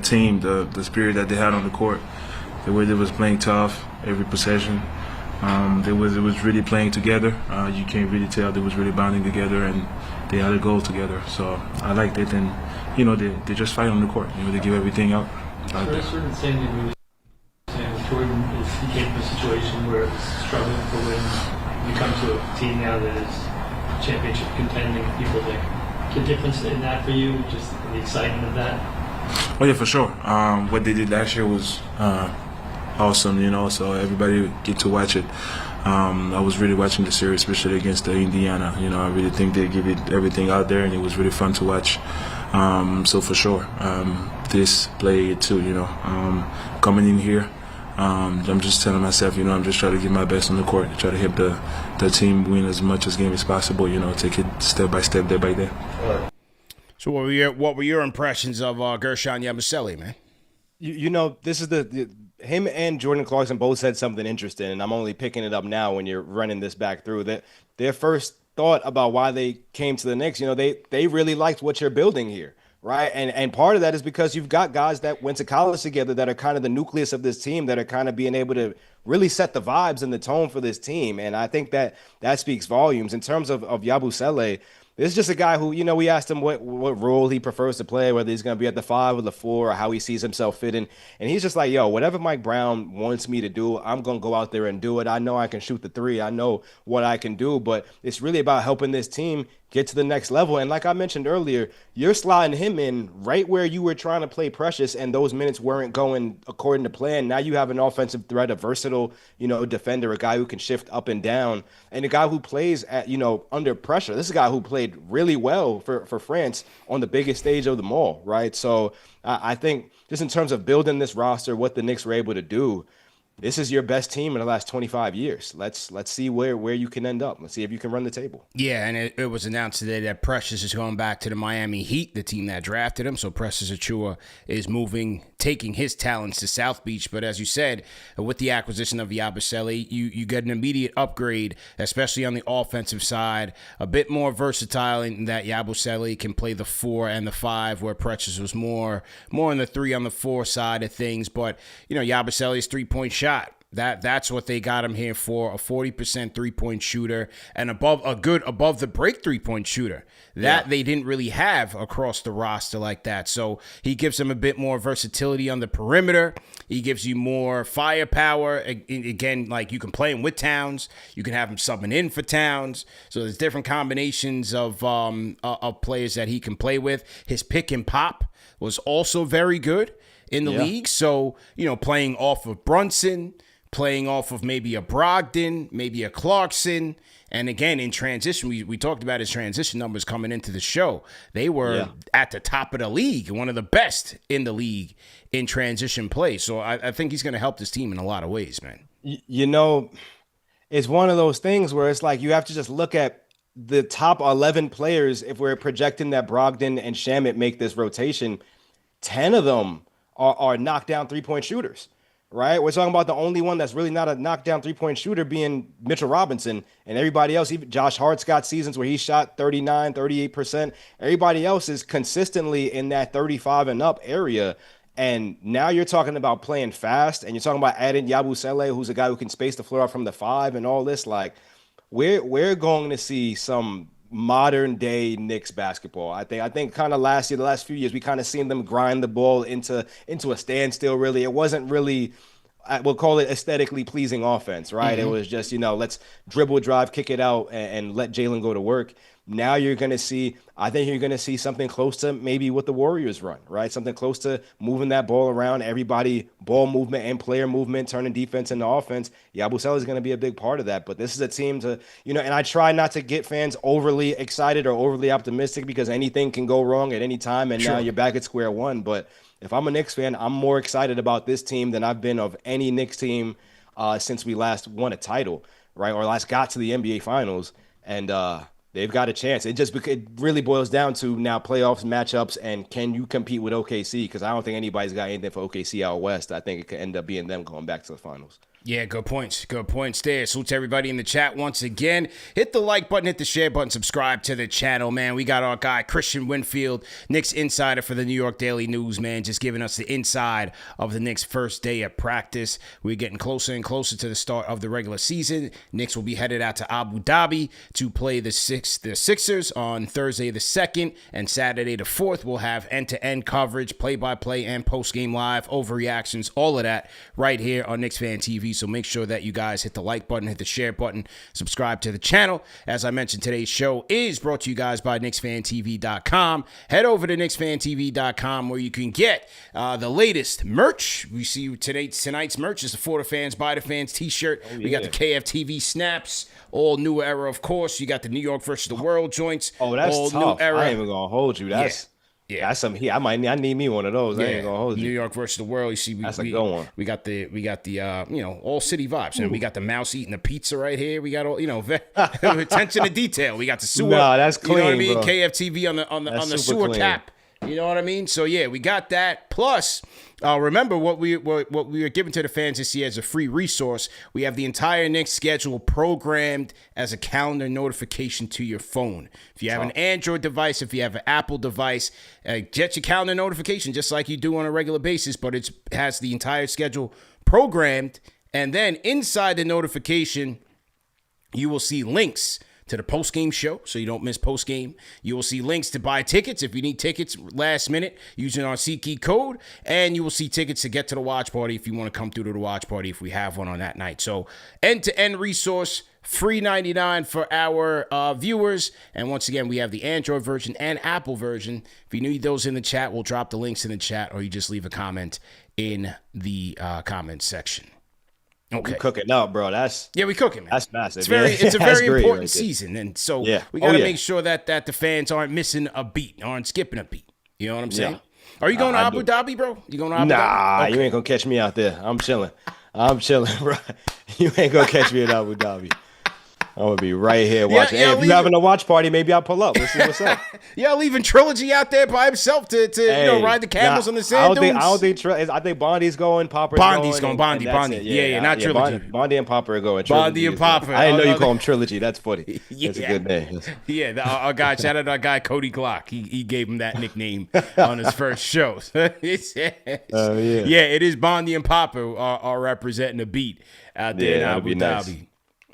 team, the spirit that they had on the court, the way they was playing tough every possession. It was really playing together. You can't really tell they was really bonding together, and they had a goal together. So I liked it, and they just fight on the court. They give everything out. There's a certain standing we saying Jordan he came to a situation where it's struggling for wins. You come to a team now that is championship contending. People think the difference in that for you, just the excitement of that. Oh yeah, for sure. What they did last year was awesome. So everybody get to watch it. I was really watching the series, especially against the Indiana. I really think they give it everything out there, and it was really fun to watch. So for sure, this play too. Coming in here, I'm just telling myself, I'm just trying to give my best on the court, try to help the team win as much as game as possible. Take it step by step, day by day. So what were your impressions of Gershon Yabusele, man? This is the him and Jordan Clarkson both said something interesting, and I'm only picking it up now when you're running this back through that their first thought about why they came to the Knicks. They really liked what you're building here, right? And part of that is because you've got guys that went to college together that are kind of the nucleus of this team, that are kind of being able to really set the vibes and the tone for this team. And I think that speaks volumes in terms of Yabusele. This is just a guy who, we asked him what role he prefers to play, whether he's going to be at the 5 or the 4, or how he sees himself fitting. And he's just like, yo, whatever Mike Brown wants me to do, I'm going to go out there and do it. I know I can shoot the 3. I know what I can do, but it's really about helping this team get to the next level. And like I mentioned earlier, you're sliding him in right where you were trying to play Precious, and those minutes weren't going according to plan. Now you have an offensive threat, a versatile, defender, a guy who can shift up and down, and a guy who plays at, under pressure. This is a guy who played really well for France on the biggest stage of them all, right? So I think just in terms of building this roster, what the Knicks were able to do, this is your best team in the last 25 years. Let's see where you can end up. Let's see if you can run the table. Yeah, and it was announced today that Precious is going back to the Miami Heat, the team that drafted him. So Precious Achiuwa is taking his talents to South Beach. But as you said, with the acquisition of Yabusele, you get an immediate upgrade, especially on the offensive side. A bit more versatile in that Yabusele can play the 4 and the 5, where Precious was more in the 3 on the 4 side of things. But, Yabusele's three-point shot, that's what they got him here for, a 40% three-point shooter and above the break three-point shooter that they didn't really have across the roster like that. So he gives them a bit more versatility on the perimeter. He gives you more firepower. Again, like you can play him with Towns. You can have him subbing in for Towns. So there's different combinations of players that he can play with. His pick and pop was also very good in the league. So, playing off of Brunson, playing off of maybe a Brogdon, maybe a Clarkson. And again, in transition, we talked about his transition numbers coming into the show. They were at the top of the league, one of the best in the league in transition play. So I think he's going to help this team in a lot of ways, man. It's one of those things where it's like you have to just look at the top 11 players. If we're projecting that Brogdon and Shamet make this rotation, 10 of them are knockdown three-point shooters, right? We're talking about the only one that's really not a knockdown three-point shooter being Mitchell Robinson, and everybody else, even Josh Hart's got seasons where he shot 39, 38%. Everybody else is consistently in that 35 and up area. And now you're talking about playing fast, and you're talking about adding Yabusele, who's a guy who can space the floor out from the 5 and all this. Like, we're going to see some modern day Knicks basketball. I think kind of last year, the last few years, we kind of seen them grind the ball into a standstill. Really, it wasn't really. We'll call it aesthetically pleasing offense, right? It was just, let's dribble, drive, kick it out, and let Jalen go to work. Now I think you're going to see something close to maybe what the Warriors run, right? Something close to moving that ball around, everybody, ball movement and player movement, turning defense into offense. Yabusele is going to be a big part of that. But this is a team to, and I try not to get fans overly excited or overly optimistic because anything can go wrong at any time. And now you're back at square one. But if I'm a Knicks fan, I'm more excited about this team than I've been of any Knicks team since we last won a title, right? Or last got to the NBA Finals. And, they've got a chance. It really boils down to now playoffs, matchups, and can you compete with OKC? Because I don't think anybody's got anything for OKC out west. I think it could end up being them going back to the finals. Yeah, good points. Good points there. Salute to everybody in the chat once again. Hit the like button, hit the share button, subscribe to the channel, man. We got our guy, Christian Winfield, Knicks insider for the New York Daily News, man, just giving us the inside of the Knicks' first day of practice. We're getting closer and closer to the start of the regular season. Knicks will be headed out to Abu Dhabi to play the Sixers on Thursday the 2nd, and Saturday the 4th. We'll have end-to-end coverage, play-by-play, and post-game live, overreactions, all of that right here on Knicks Fan TV. So make sure that you guys hit the like button, hit the share button, subscribe to the channel. As I mentioned, today's show is brought to you guys by KnicksFanTV.com. Head over to KnicksFanTV.com where you can get the latest merch. We see tonight's merch is the For the Fans, By the Fans t-shirt. We got the KFTV snaps, all new era, of course. You got the New York versus the World joints. Oh, that's all tough. New era. I ain't even going to hold you. Yeah, that's some heat. I need me one of those. I ain't gonna hold you. New York versus the world. You see, that's a good one. We got the all city vibes. And we got the mouse eating the pizza right here. We got all attention to detail. We got the sewer. Nah, that's clean. You know what I mean? Bro. KFTV on the sewer clean. Cap. You know what I mean? So yeah, we got that. Plus, remember what we are giving to the fans this year as a free resource. We have the entire Knicks schedule programmed as a calendar notification to your phone. If you have an Android device, if you have an Apple device, get your calendar notification just like you do on a regular basis, but it has the entire schedule programmed. And then inside the notification, you will see links to the post-game show, so you don't miss post-game. You will see links to buy tickets if you need tickets last minute using our SeatGeek code, and you will see tickets to get to the watch party if you want to come through to the watch party if we have one on that night. So end-to-end resource, free $99 for our viewers. And once again, we have the Android version and Apple version. If you need those in the chat, we'll drop the links in the chat, or you just leave a comment in the comment section. Okay. We cooking up, bro. We cooking, man. That's massive. It's a very important right season, and so we got to make sure that the fans aren't missing a beat, aren't skipping a beat. You know what I'm saying? Yeah. Are you going to Abu Dhabi, bro? You going to Abu Dhabi? Nah, you ain't gonna catch me out there. I'm chilling, bro. You ain't gonna catch me in Abu Dhabi. I'm gonna be right here watching. Hey, if you're having a watch party, maybe I'll pull up. Let's see what's up. Leaving Trilogy out there by himself to ride the camels on the sand dunes. I think Bondi's going. Popper's going. Bondi. Not Trilogy. Bondi and Popper are going. Bondi and Popper. I didn't know you call him Trilogy. That's funny. That's a good name. Our guy, shout out to our guy Cody Glock. He gave him that nickname on his first show. It is Bondi and Popper are representing the beat out there in Abu Dhabi. Nice.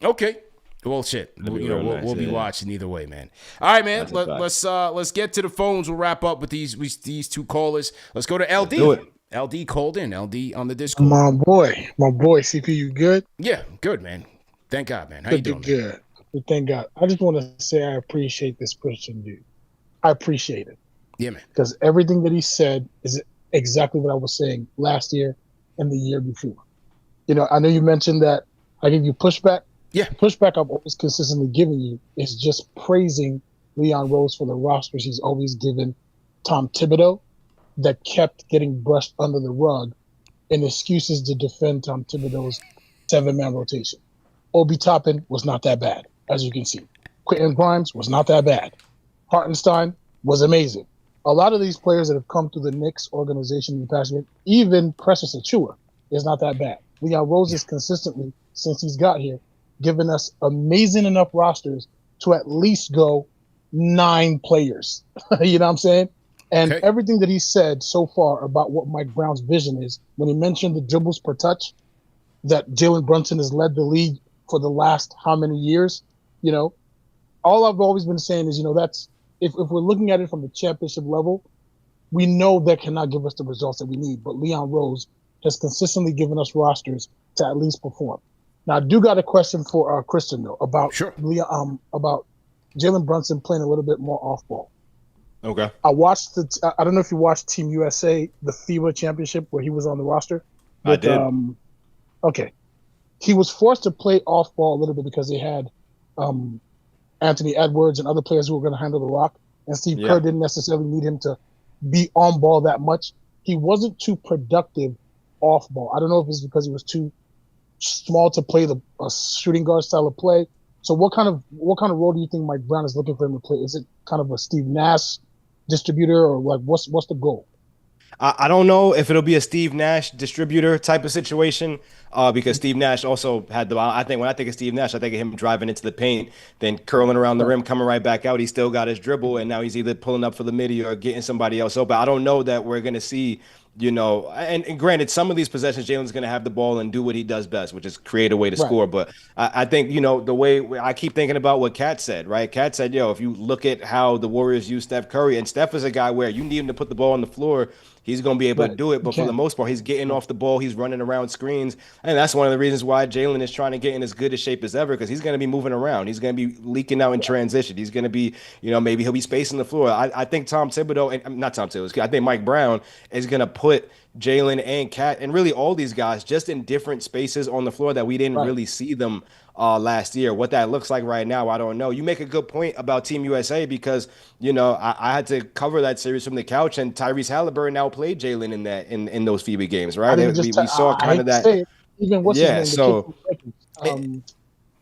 Okay. Well, shit. We'll be watching either way, man. All right, man. Let's get to the phones. We'll wrap up with these two callers. Let's go to LD. Do it. LD called in. LD on the Discord. My boy, CP, you good? Yeah, good, man. Thank God, man. How you doing? Good. Thank God. I just want to say I appreciate this Christian dude. I appreciate it. Yeah, man. Because everything that he said is exactly what I was saying last year and the year before. I know you mentioned that I give you pushback. Yeah. Pushback I've always consistently given you is just praising Leon Rose for the rosters he's always given Tom Thibodeau that kept getting brushed under the rug in excuses to defend Tom Thibodeau's 7-man rotation. Obi Toppin was not that bad, as you can see. Quentin Grimes was not that bad. Hartenstein was amazing. A lot of these players that have come through the Knicks organization in the past year, even Precious Achiuwa, is not that bad. Leon Rose is consistently, since he's got here, given us amazing enough rosters to at least go 9 players. You know what I'm saying? And everything that he said so far about what Mike Brown's vision is, when he mentioned the dribbles per touch, that Jalen Brunson has led the league for the last how many years, all I've always been saying is, that's if we're looking at it from the championship level, we know that cannot give us the results that we need. But Leon Rose has consistently given us rosters to at least perform. Now, I do got a question for Christian though about about Jalen Brunson playing a little bit more off ball. Okay. I watched I don't know if you watched Team USA, the FIBA championship where he was on the roster. I did. Okay. He was forced to play off ball a little bit because they had Anthony Edwards and other players who were going to handle the rock. And Steve Kerr didn't necessarily need him to be on ball that much. He wasn't too productive off ball. I don't know if it's because he was too small to play a shooting guard style of play. So what kind of role do you think Mike Brown is looking for him to play? Is it kind of a Steve Nash distributor, or like what's the goal? I don't know if it'll be a Steve Nash distributor type of situation, because Steve Nash also had when I think of Steve Nash, I think of him driving into the paint, then curling around the rim, coming right back out. He still got his dribble, and now he's either pulling up for the midi or getting somebody else open. I don't know that we're going to see, and granted, some of these possessions, Jalen's going to have the ball and do what he does best, which is create a way to score. But I think, the way I keep thinking about what Kat said, right? Kat said, if you look at how the Warriors use Steph Curry, and Steph is a guy where you need him to put the ball on the floor, he's going to be able to do it. But for the most part, he's getting off the ball. He's running around screens. And that's one of the reasons why Jalen is trying to get in as good a shape as ever, because he's going to be moving around. He's going to be leaking out in transition. He's going to be, maybe he'll be spacing the floor. I think Tom Thibodeau, and not Tom Thibodeau, I think Mike Brown is going to put Jalen and Kat and really all these guys just in different spaces on the floor that we didn't really see them last year. What that looks like right now, I don't know. You make a good point about Team USA because, I had to cover that series from the couch, and Tyrese Halliburton now played Jalen in those FIBA games, right? We saw kind of that. Even what's his name?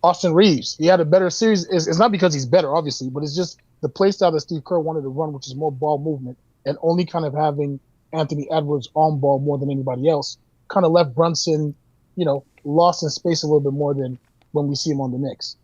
Austin Reeves. He had a better series. It's not because he's better, obviously, but it's just the play style that Steve Kerr wanted to run, which is more ball movement and only kind of having Anthony Edwards on ball more than anybody else, kind of left Brunson, lost in space a little bit more than when we see him on the Knicks.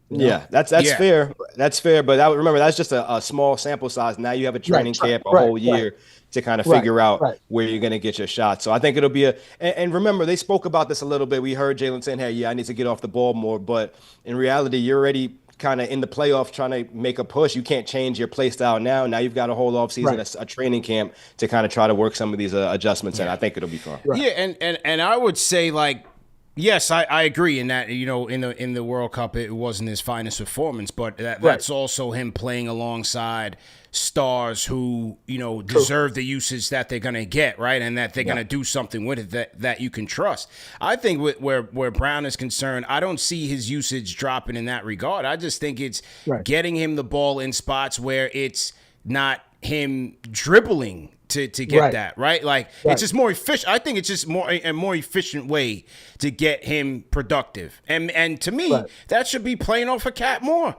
Yeah, that's fair. That's fair. But remember, that's just a small sample size. Now you have a training camp a whole year to kind of figure out where you're going to get your shot. So I think it'll be and remember, they spoke about this a little bit. We heard Jalen saying, hey, I need to get off the ball more. But in reality, you're already kind of in the playoff trying to make a push. You can't change your play style now. Now you've got a whole offseason, a training camp to kind of try to work some of these adjustments. And I think it'll be fun. Yeah, and I would say, like, yes, I agree in that, in the World Cup, it wasn't his finest performance, but that's also him playing alongside stars who, deserve the usage that they're going to get, right? And that they're going to do something with it that you can trust. I think where Brown is concerned, I don't see his usage dropping in that regard. I just think it's getting him the ball in spots where it's not him dribbling to get that, right? Like, it's just more efficient. I think it's just a more efficient way to get him productive. And to me, that should be playing off a Cat more.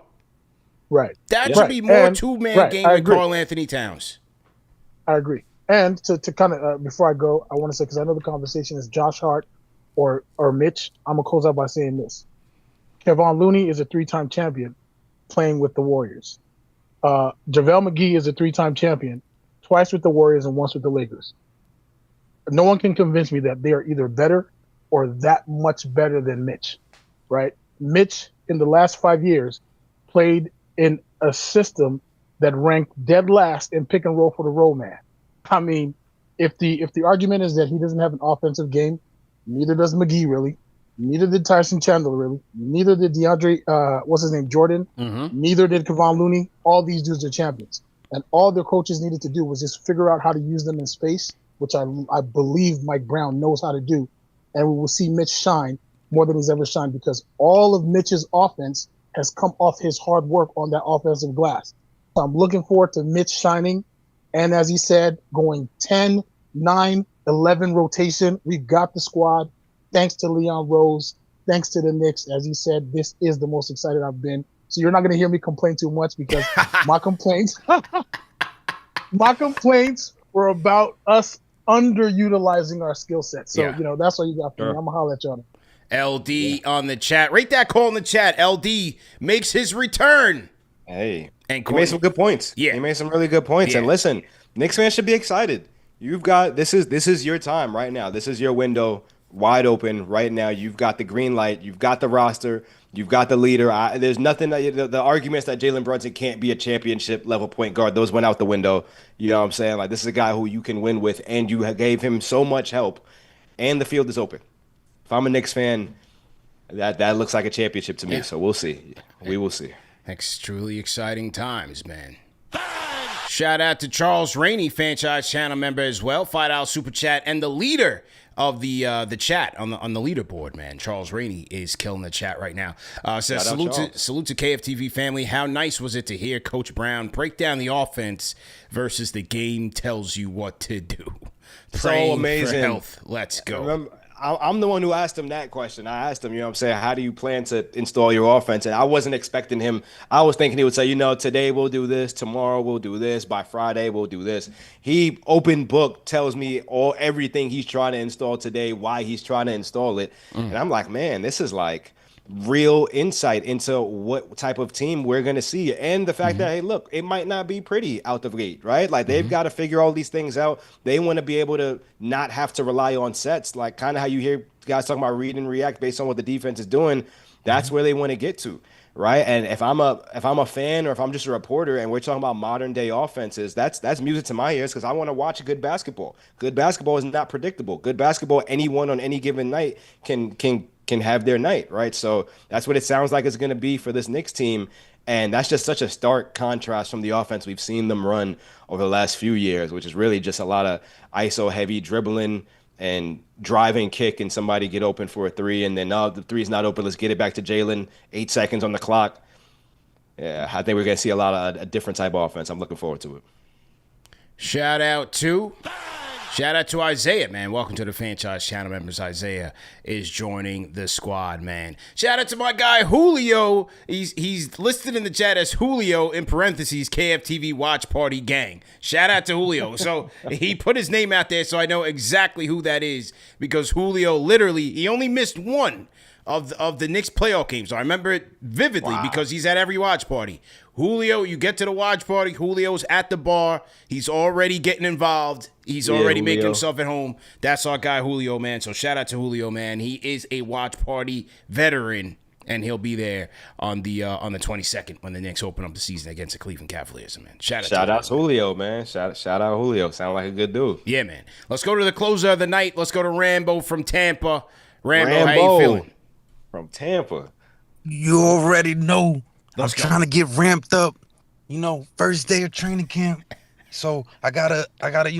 Right. That should be more two-man game with Karl Anthony Towns. I agree. And to kind of, before I go, I want to say, because I know the conversation is Josh Hart or Mitch, I'm going to close out by saying this. Kevon Looney is a 3-time champion playing with the Warriors. JaVale McGee is a 3-time champion, twice with the Warriors and once with the Lakers. No one can convince me that they are either better or that much better than Mitch, right? Mitch, in the last 5 years, played in a system that ranked dead last in pick and roll for the roll man. I mean, if the argument is that he doesn't have an offensive game, neither does McGee really. Neither did Tyson Chandler really. Neither did DeAndre, what's his name, Jordan. Neither did Kevon Looney. All these dudes are champions. And all their coaches needed to do was just figure out how to use them in space, which I believe Mike Brown knows how to do. And we will see Mitch shine more than he's ever shined, because all of Mitch's offense has come off his hard work on that offensive glass. So I'm looking forward to Mitch shining. And as he said, going 10, 9, 11 rotation. We've got the squad. Thanks to Leon Rose. Thanks to the Knicks. As he said, this is the most excited I've been. So you're not going to hear me complain too much, because my complaints were about us underutilizing our skill set. So, that's what you got for me. I'm going to holler at y'all. LD on the chat. Rate that call in the chat. LD makes his return. Hey, and he made some good points. Yeah, he made some really good points. And listen, Knicks fans should be excited. You've got this is your time right now. This is your window wide open right now. You've got the green light. You've got the roster. You've got the leader. There's nothing that the arguments that Jalen Brunson can't be a championship level point guard, those went out the window. You know what I'm saying? Like, this is a guy who you can win with, and you gave him so much help, and the field is open. If I'm a Knicks fan, that looks like a championship to me. Yeah. So we'll see. We will see. It's truly exciting times, man. Shout out to Charles Rainey, franchise channel member as well, $5 super chat, and the leader of the chat on the leaderboard, man. Charles Rainey is killing the chat right now. Says salute to KFTV family. How nice was it to hear Coach Brown break down the offense versus the game tells you what to do. So amazing. For health. Let's go. I'm the one who asked him that question. I asked him, you know what I'm saying, how do you plan to install your offense? And I wasn't expecting him. I was thinking he would say, you know, today we'll do this, tomorrow we'll do this, by Friday we'll do this. He, open book, tells me everything he's trying to install today, why he's trying to install it. And I'm like, man, this is like real insight into what type of team we're going to see. And the fact that, hey, look, it might not be pretty out the gate, right? Like, they've got to figure all these things out. They want to be able to not have to rely on sets, like kind of how you hear guys talking about read and react based on what the defense is doing. That's where they want to get to, right? And if I'm a fan, or if I'm just a reporter and we're talking about modern day offenses, that's music to my ears, because I want to watch good basketball. Good basketball is not predictable. Good basketball, anyone on any given night can have their night, right? So that's what it sounds like it's going to be for this Knicks team. And that's just such a stark contrast from the offense we've seen them run over the last few years, which is really just a lot of ISO heavy dribbling and driving, kick, and somebody get open for a three. And then, no, the three's not open. Let's get it back to Jalen. 8 seconds on the clock. Yeah, I think we're going to see a lot of a different type of offense. I'm looking forward to it. Shout out to Isaiah, man. Welcome to the franchise channel members. Isaiah is joining the squad, man. Shout out to my guy Julio. He's listed in the chat as Julio in parentheses KFTV Watch Party Gang. Shout out to Julio. So he put his name out there, so I know exactly who that is, because Julio literally, he only missed one of the Knicks playoff games. So I remember it vividly because he's at every watch party. Julio, you get to the watch party, Julio's at the bar. He's already getting involved. He's already making himself at home. That's our guy Julio, man. So shout out to Julio, man. He is a watch party veteran, and he'll be there on the 22nd when the Knicks open up the season against the Cleveland Cavaliers, man. Shout out to Julio, man. Shout out Julio. Sound like a good dude. Yeah, man. Let's go to the closer of the night. Let's go to Rambo from Tampa. Rambo, how you feeling? From Tampa. You already know. I'm trying to get ramped up, first day of training camp. So I gotta, I gotta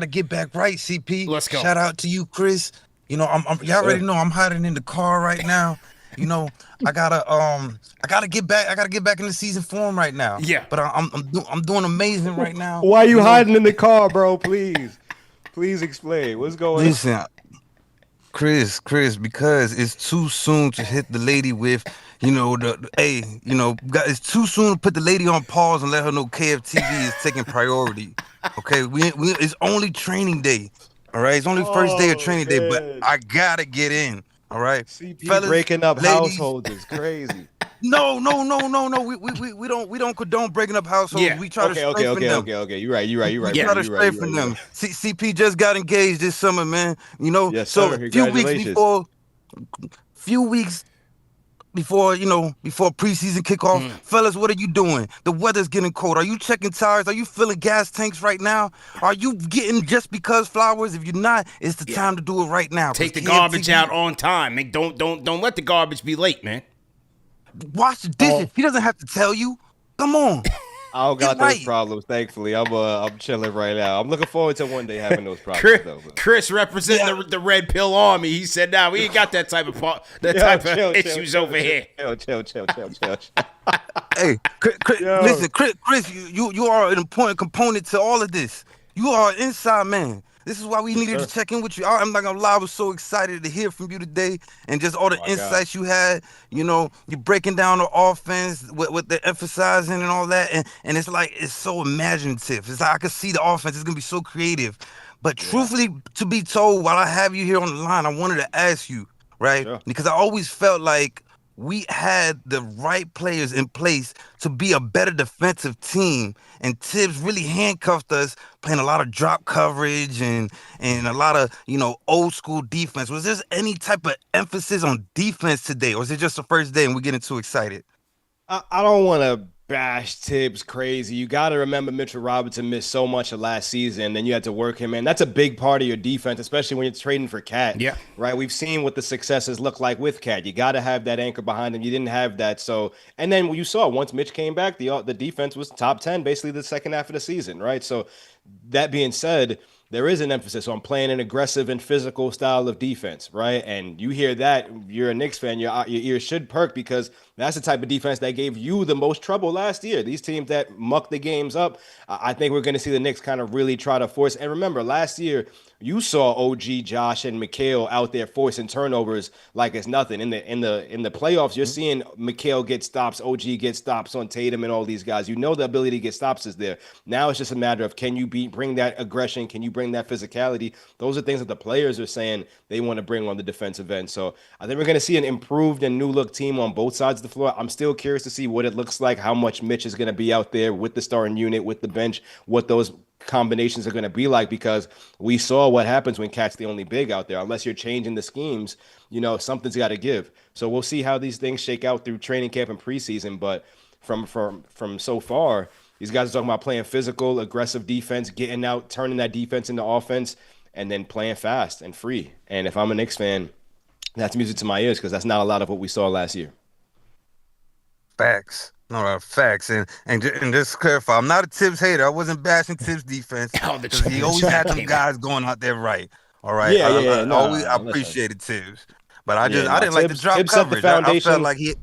get back right, CP. Let's go. Shout out to you, Chris. Y'all already know I'm hiding in the car right now. I gotta get back. I gotta get back in the season form right now. Yeah. But I'm doing amazing right now. Why are you hiding in the car, bro? Please explain. What's going on? Listen, Chris, because it's too soon to hit the lady with, it's too soon to put the lady on pause and let her know KFTV is taking priority. Okay, it's only training day. All right, it's only first day of training day, but I gotta get in. All right, CP fellas, breaking up ladies, households is crazy. No. We don't condone breaking up households. Yeah. We try to strengthen them. Okay. You're right. We try to strengthen them. CP just got engaged this summer, man. Yes, so sir. a few weeks before preseason kickoff, fellas, what are you doing? The weather's getting cold. Are you checking tires? Are you filling gas tanks right now? Are you getting just because flowers? If you're not, it's the time to do it right now. Take the garbage out on time. Man, don't let the garbage be late, man. Wash the dishes. He doesn't have to tell you. Come on. I don't got those problems, thankfully. I'm chilling right now. I'm looking forward to one day having those problems. Chris representing the Red Pill Army. He said, "Nah, we ain't got that type of issues over here." Chill. Hey, listen, Chris, you are an important component to all of this. You are an inside man. This is why we needed to check in with you. I'm not gonna lie, I was so excited to hear from you today, and just all the insights you had. You're breaking down the offense with the emphasizing and all that, and it's like it's so imaginative. It's like I can see the offense. It's gonna be so creative. But truthfully, to be told, while I have you here on the line, I wanted to ask you, right? Sure. Because I always felt like we had the right players in place to be a better defensive team. And Tibbs really handcuffed us, playing a lot of drop coverage and a lot of, old school defense. Was there any type of emphasis on defense today, or was it just the first day and we're getting too excited? I don't want to bash Tibbs crazy. You got to remember Mitchell Robinson missed so much of last season, then you had to work him in. That's a big part of your defense, especially when you're trading for Cat. Yeah. Right? We've seen what the successes look like with Cat. You got to have that anchor behind him. You didn't have that. So, and then you saw once Mitch came back, the defense was top 10 basically the second half of the season, right? So, that being said, there is an emphasis on playing an aggressive and physical style of defense, right? And you hear that, you're a Knicks fan, your ears should perk because that's the type of defense that gave you the most trouble last year. These teams that muck the games up, I think we're going to see the Knicks kind of really try to force. And remember, last year, you saw OG, Josh, and Mikal out there forcing turnovers like it's nothing. In the playoffs, you're seeing Mikal get stops, OG get stops on Tatum and all these guys. You know the ability to get stops is there. Now it's just a matter of can you bring that aggression? Can you bring that physicality? Those are things that the players are saying they want to bring on the defensive end. So I think we're going to see an improved and new look team on both sides of the floor. I'm still curious to see what it looks like, how much Mitch is going to be out there with the starting unit, with the bench, what those combinations are going to be like, because we saw what happens when Cat's the only big out there. Unless you're changing the schemes, something's got to give. So we'll see how these things shake out through training camp and preseason. But from so far, these guys are talking about playing physical, aggressive defense, getting out, turning that defense into offense, and then playing fast and free. And if I'm a Knicks fan, that's music to my ears because that's not a lot of what we saw last year. Facts. No, facts. And just to clarify, I'm not a Tibbs hater. I wasn't bashing Tibbs defense because he always had some guys going out there right. All right. I appreciated Tibbs, but I didn't like the drop Tibbs coverage. I felt like he.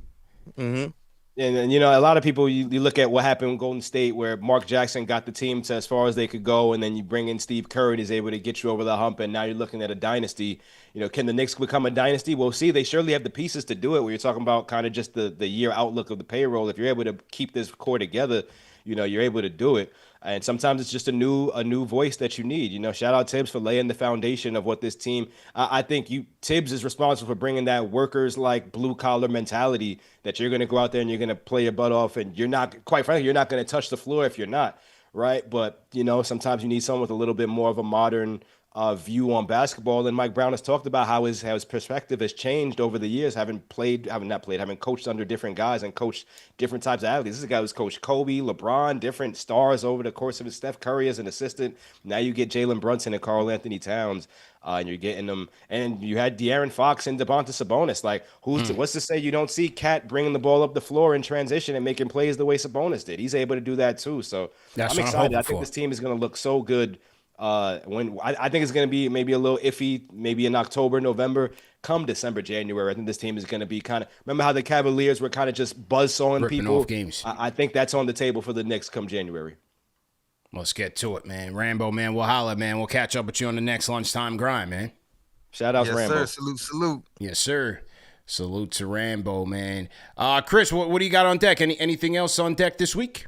Mm-hmm. And a lot of people, you look at what happened in Golden State where Mark Jackson got the team to as far as they could go, and then you bring in Steve Kerr and he's able to get you over the hump, and now you're looking at a dynasty. Can the Knicks become a dynasty? We'll see. They surely have the pieces to do it. Where you're talking about kind of just the year outlook of the payroll. If you're able to keep this core together, you're able to do it. And sometimes it's just a new voice that you need. Shout out Tibbs for laying the foundation of what this team. I think Tibbs is responsible for bringing that workers like blue collar mentality that you're going to go out there and you're going to play your butt off, and you're not, quite frankly, you're not going to touch the floor if you're not, right? But sometimes you need someone with a little bit more of a modern view on basketball. And Mike Brown has talked about how his perspective has changed over the years, having coached under different guys and coached different types of athletes. This is a guy who's coached Kobe, LeBron, different stars over the course of his Steph Curry as an assistant. Now you get Jalen Brunson and Karl Anthony Towns, and you're getting them. And you had De'Aaron Fox and Domantas Sabonis. Like, what's to say you don't see Cat bringing the ball up the floor in transition and making plays the way Sabonis did? He's able to do that too. So I'm excited. I think this team is going to look so good. When I think it's going to be maybe a little iffy, maybe in October, November, come December, January. I think this team is going to be kind of, remember how the Cavaliers were kind of just buzzsawing people? Off games. I think that's on the table for the Knicks come January. Let's get to it, man. Rambo, man, we'll holla, man. We'll catch up with you on the next lunchtime grind, man. Shout out to Rambo. Yes, sir. Salute. Yes, sir. Salute to Rambo, man. Chris, what do you got on deck? Anything else on deck this week?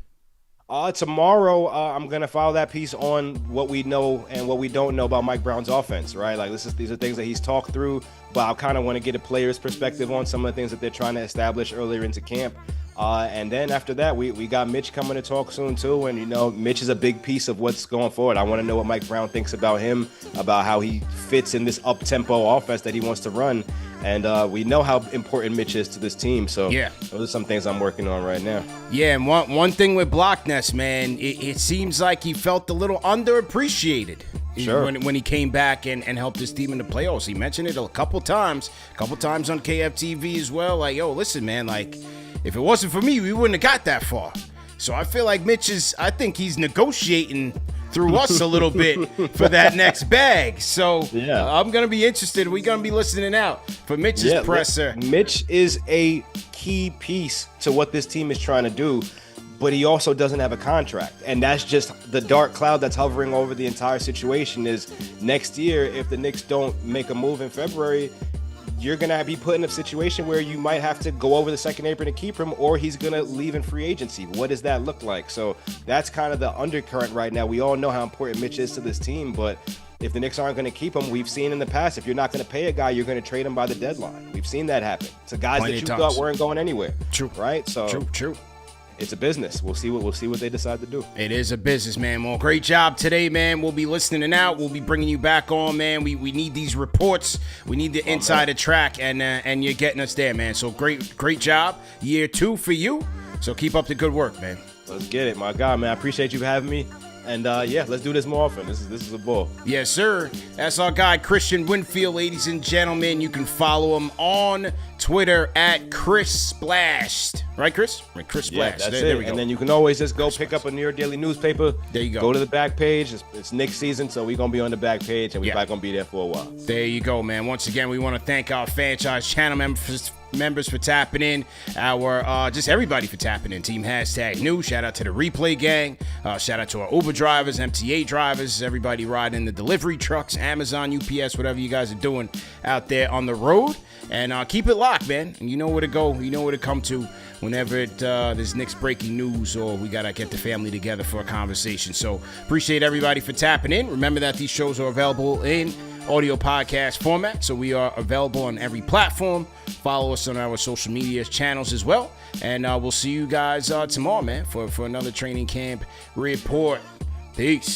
Tomorrow, I'm gonna file that piece on what we know and what we don't know about Mike Brown's offense, right? Like these are things that he's talked through, but I kind of want to get a player's perspective on some of the things that they're trying to establish earlier into camp. And then after that, we got Mitch coming to talk soon too, and Mitch is a big piece of what's going forward. I want to know what Mike Brown thinks about him, about how he fits in this up-tempo offense that he wants to run. And we know how important Mitch is to this team. So yeah, those are some things I'm working on right now. Yeah, and one thing with Blockness, man, it seems like he felt a little underappreciated. Sure. When he came back and helped his team in the playoffs. He mentioned it a couple times on KFTV as well. Like, yo, listen, man, like, if it wasn't for me, we wouldn't have got that far. So I feel like I think he's negotiating through us a little bit for that next bag. So yeah. I'm going to be interested. We're going to be listening out for Mitch's presser. Mitch is a key piece to what this team is trying to do, but he also doesn't have a contract. And that's just the dark cloud that's hovering over the entire situation is next year, if the Knicks don't make a move in February, you're going to be put in a situation where you might have to go over the second apron to keep him, or he's going to leave in free agency. What does that look like? So that's kind of the undercurrent right now. We all know how important Mitch is to this team, but if the Knicks aren't going to keep him, we've seen in the past, if you're not going to pay a guy, you're going to trade him by the deadline. We've seen that happen. So guys that you thought weren't going anywhere. True. Right? So True. It's a business. We'll see what they decide to do. It is a business, man. Well, great job today, man. We'll be listening out. We'll be bringing you back on, man. We need these reports. We need the insider track, and you're getting us there, man. So great job. Year 2 for you. So keep up the good work, man. Let's get it, my God, man. I appreciate you for having me. And let's do this more often. This is a ball. Yes, sir. That's our guy, Christian Winfield, ladies and gentlemen. You can follow him on Twitter at Chris Splashed. Right, Chris? Right, Chris Splashed. Yeah, that's there it. we go. And then you can always just go pick up a New York Daily newspaper. There you go. Go to the back page. It's Knicks season, so we're going to be on the back page, and we're probably going to be there for a while. There you go, man. Once again, we want to thank our franchise channel members for tapping in, our just everybody for tapping in. Team #News. Shout out to the replay gang. Shout out to our Uber drivers, MTA drivers, everybody riding the delivery trucks, Amazon, UPS, whatever you guys are doing out there on the road. And keep it locked, man. And you know where to go. You know where to come to whenever there's Knicks breaking news or we got to get the family together for a conversation. So appreciate everybody for tapping in. Remember that these shows are available in audio podcast format, so we are available on every platform. Follow us on our social media channels as well, and we'll see you guys tomorrow, man, for another training camp report. Peace.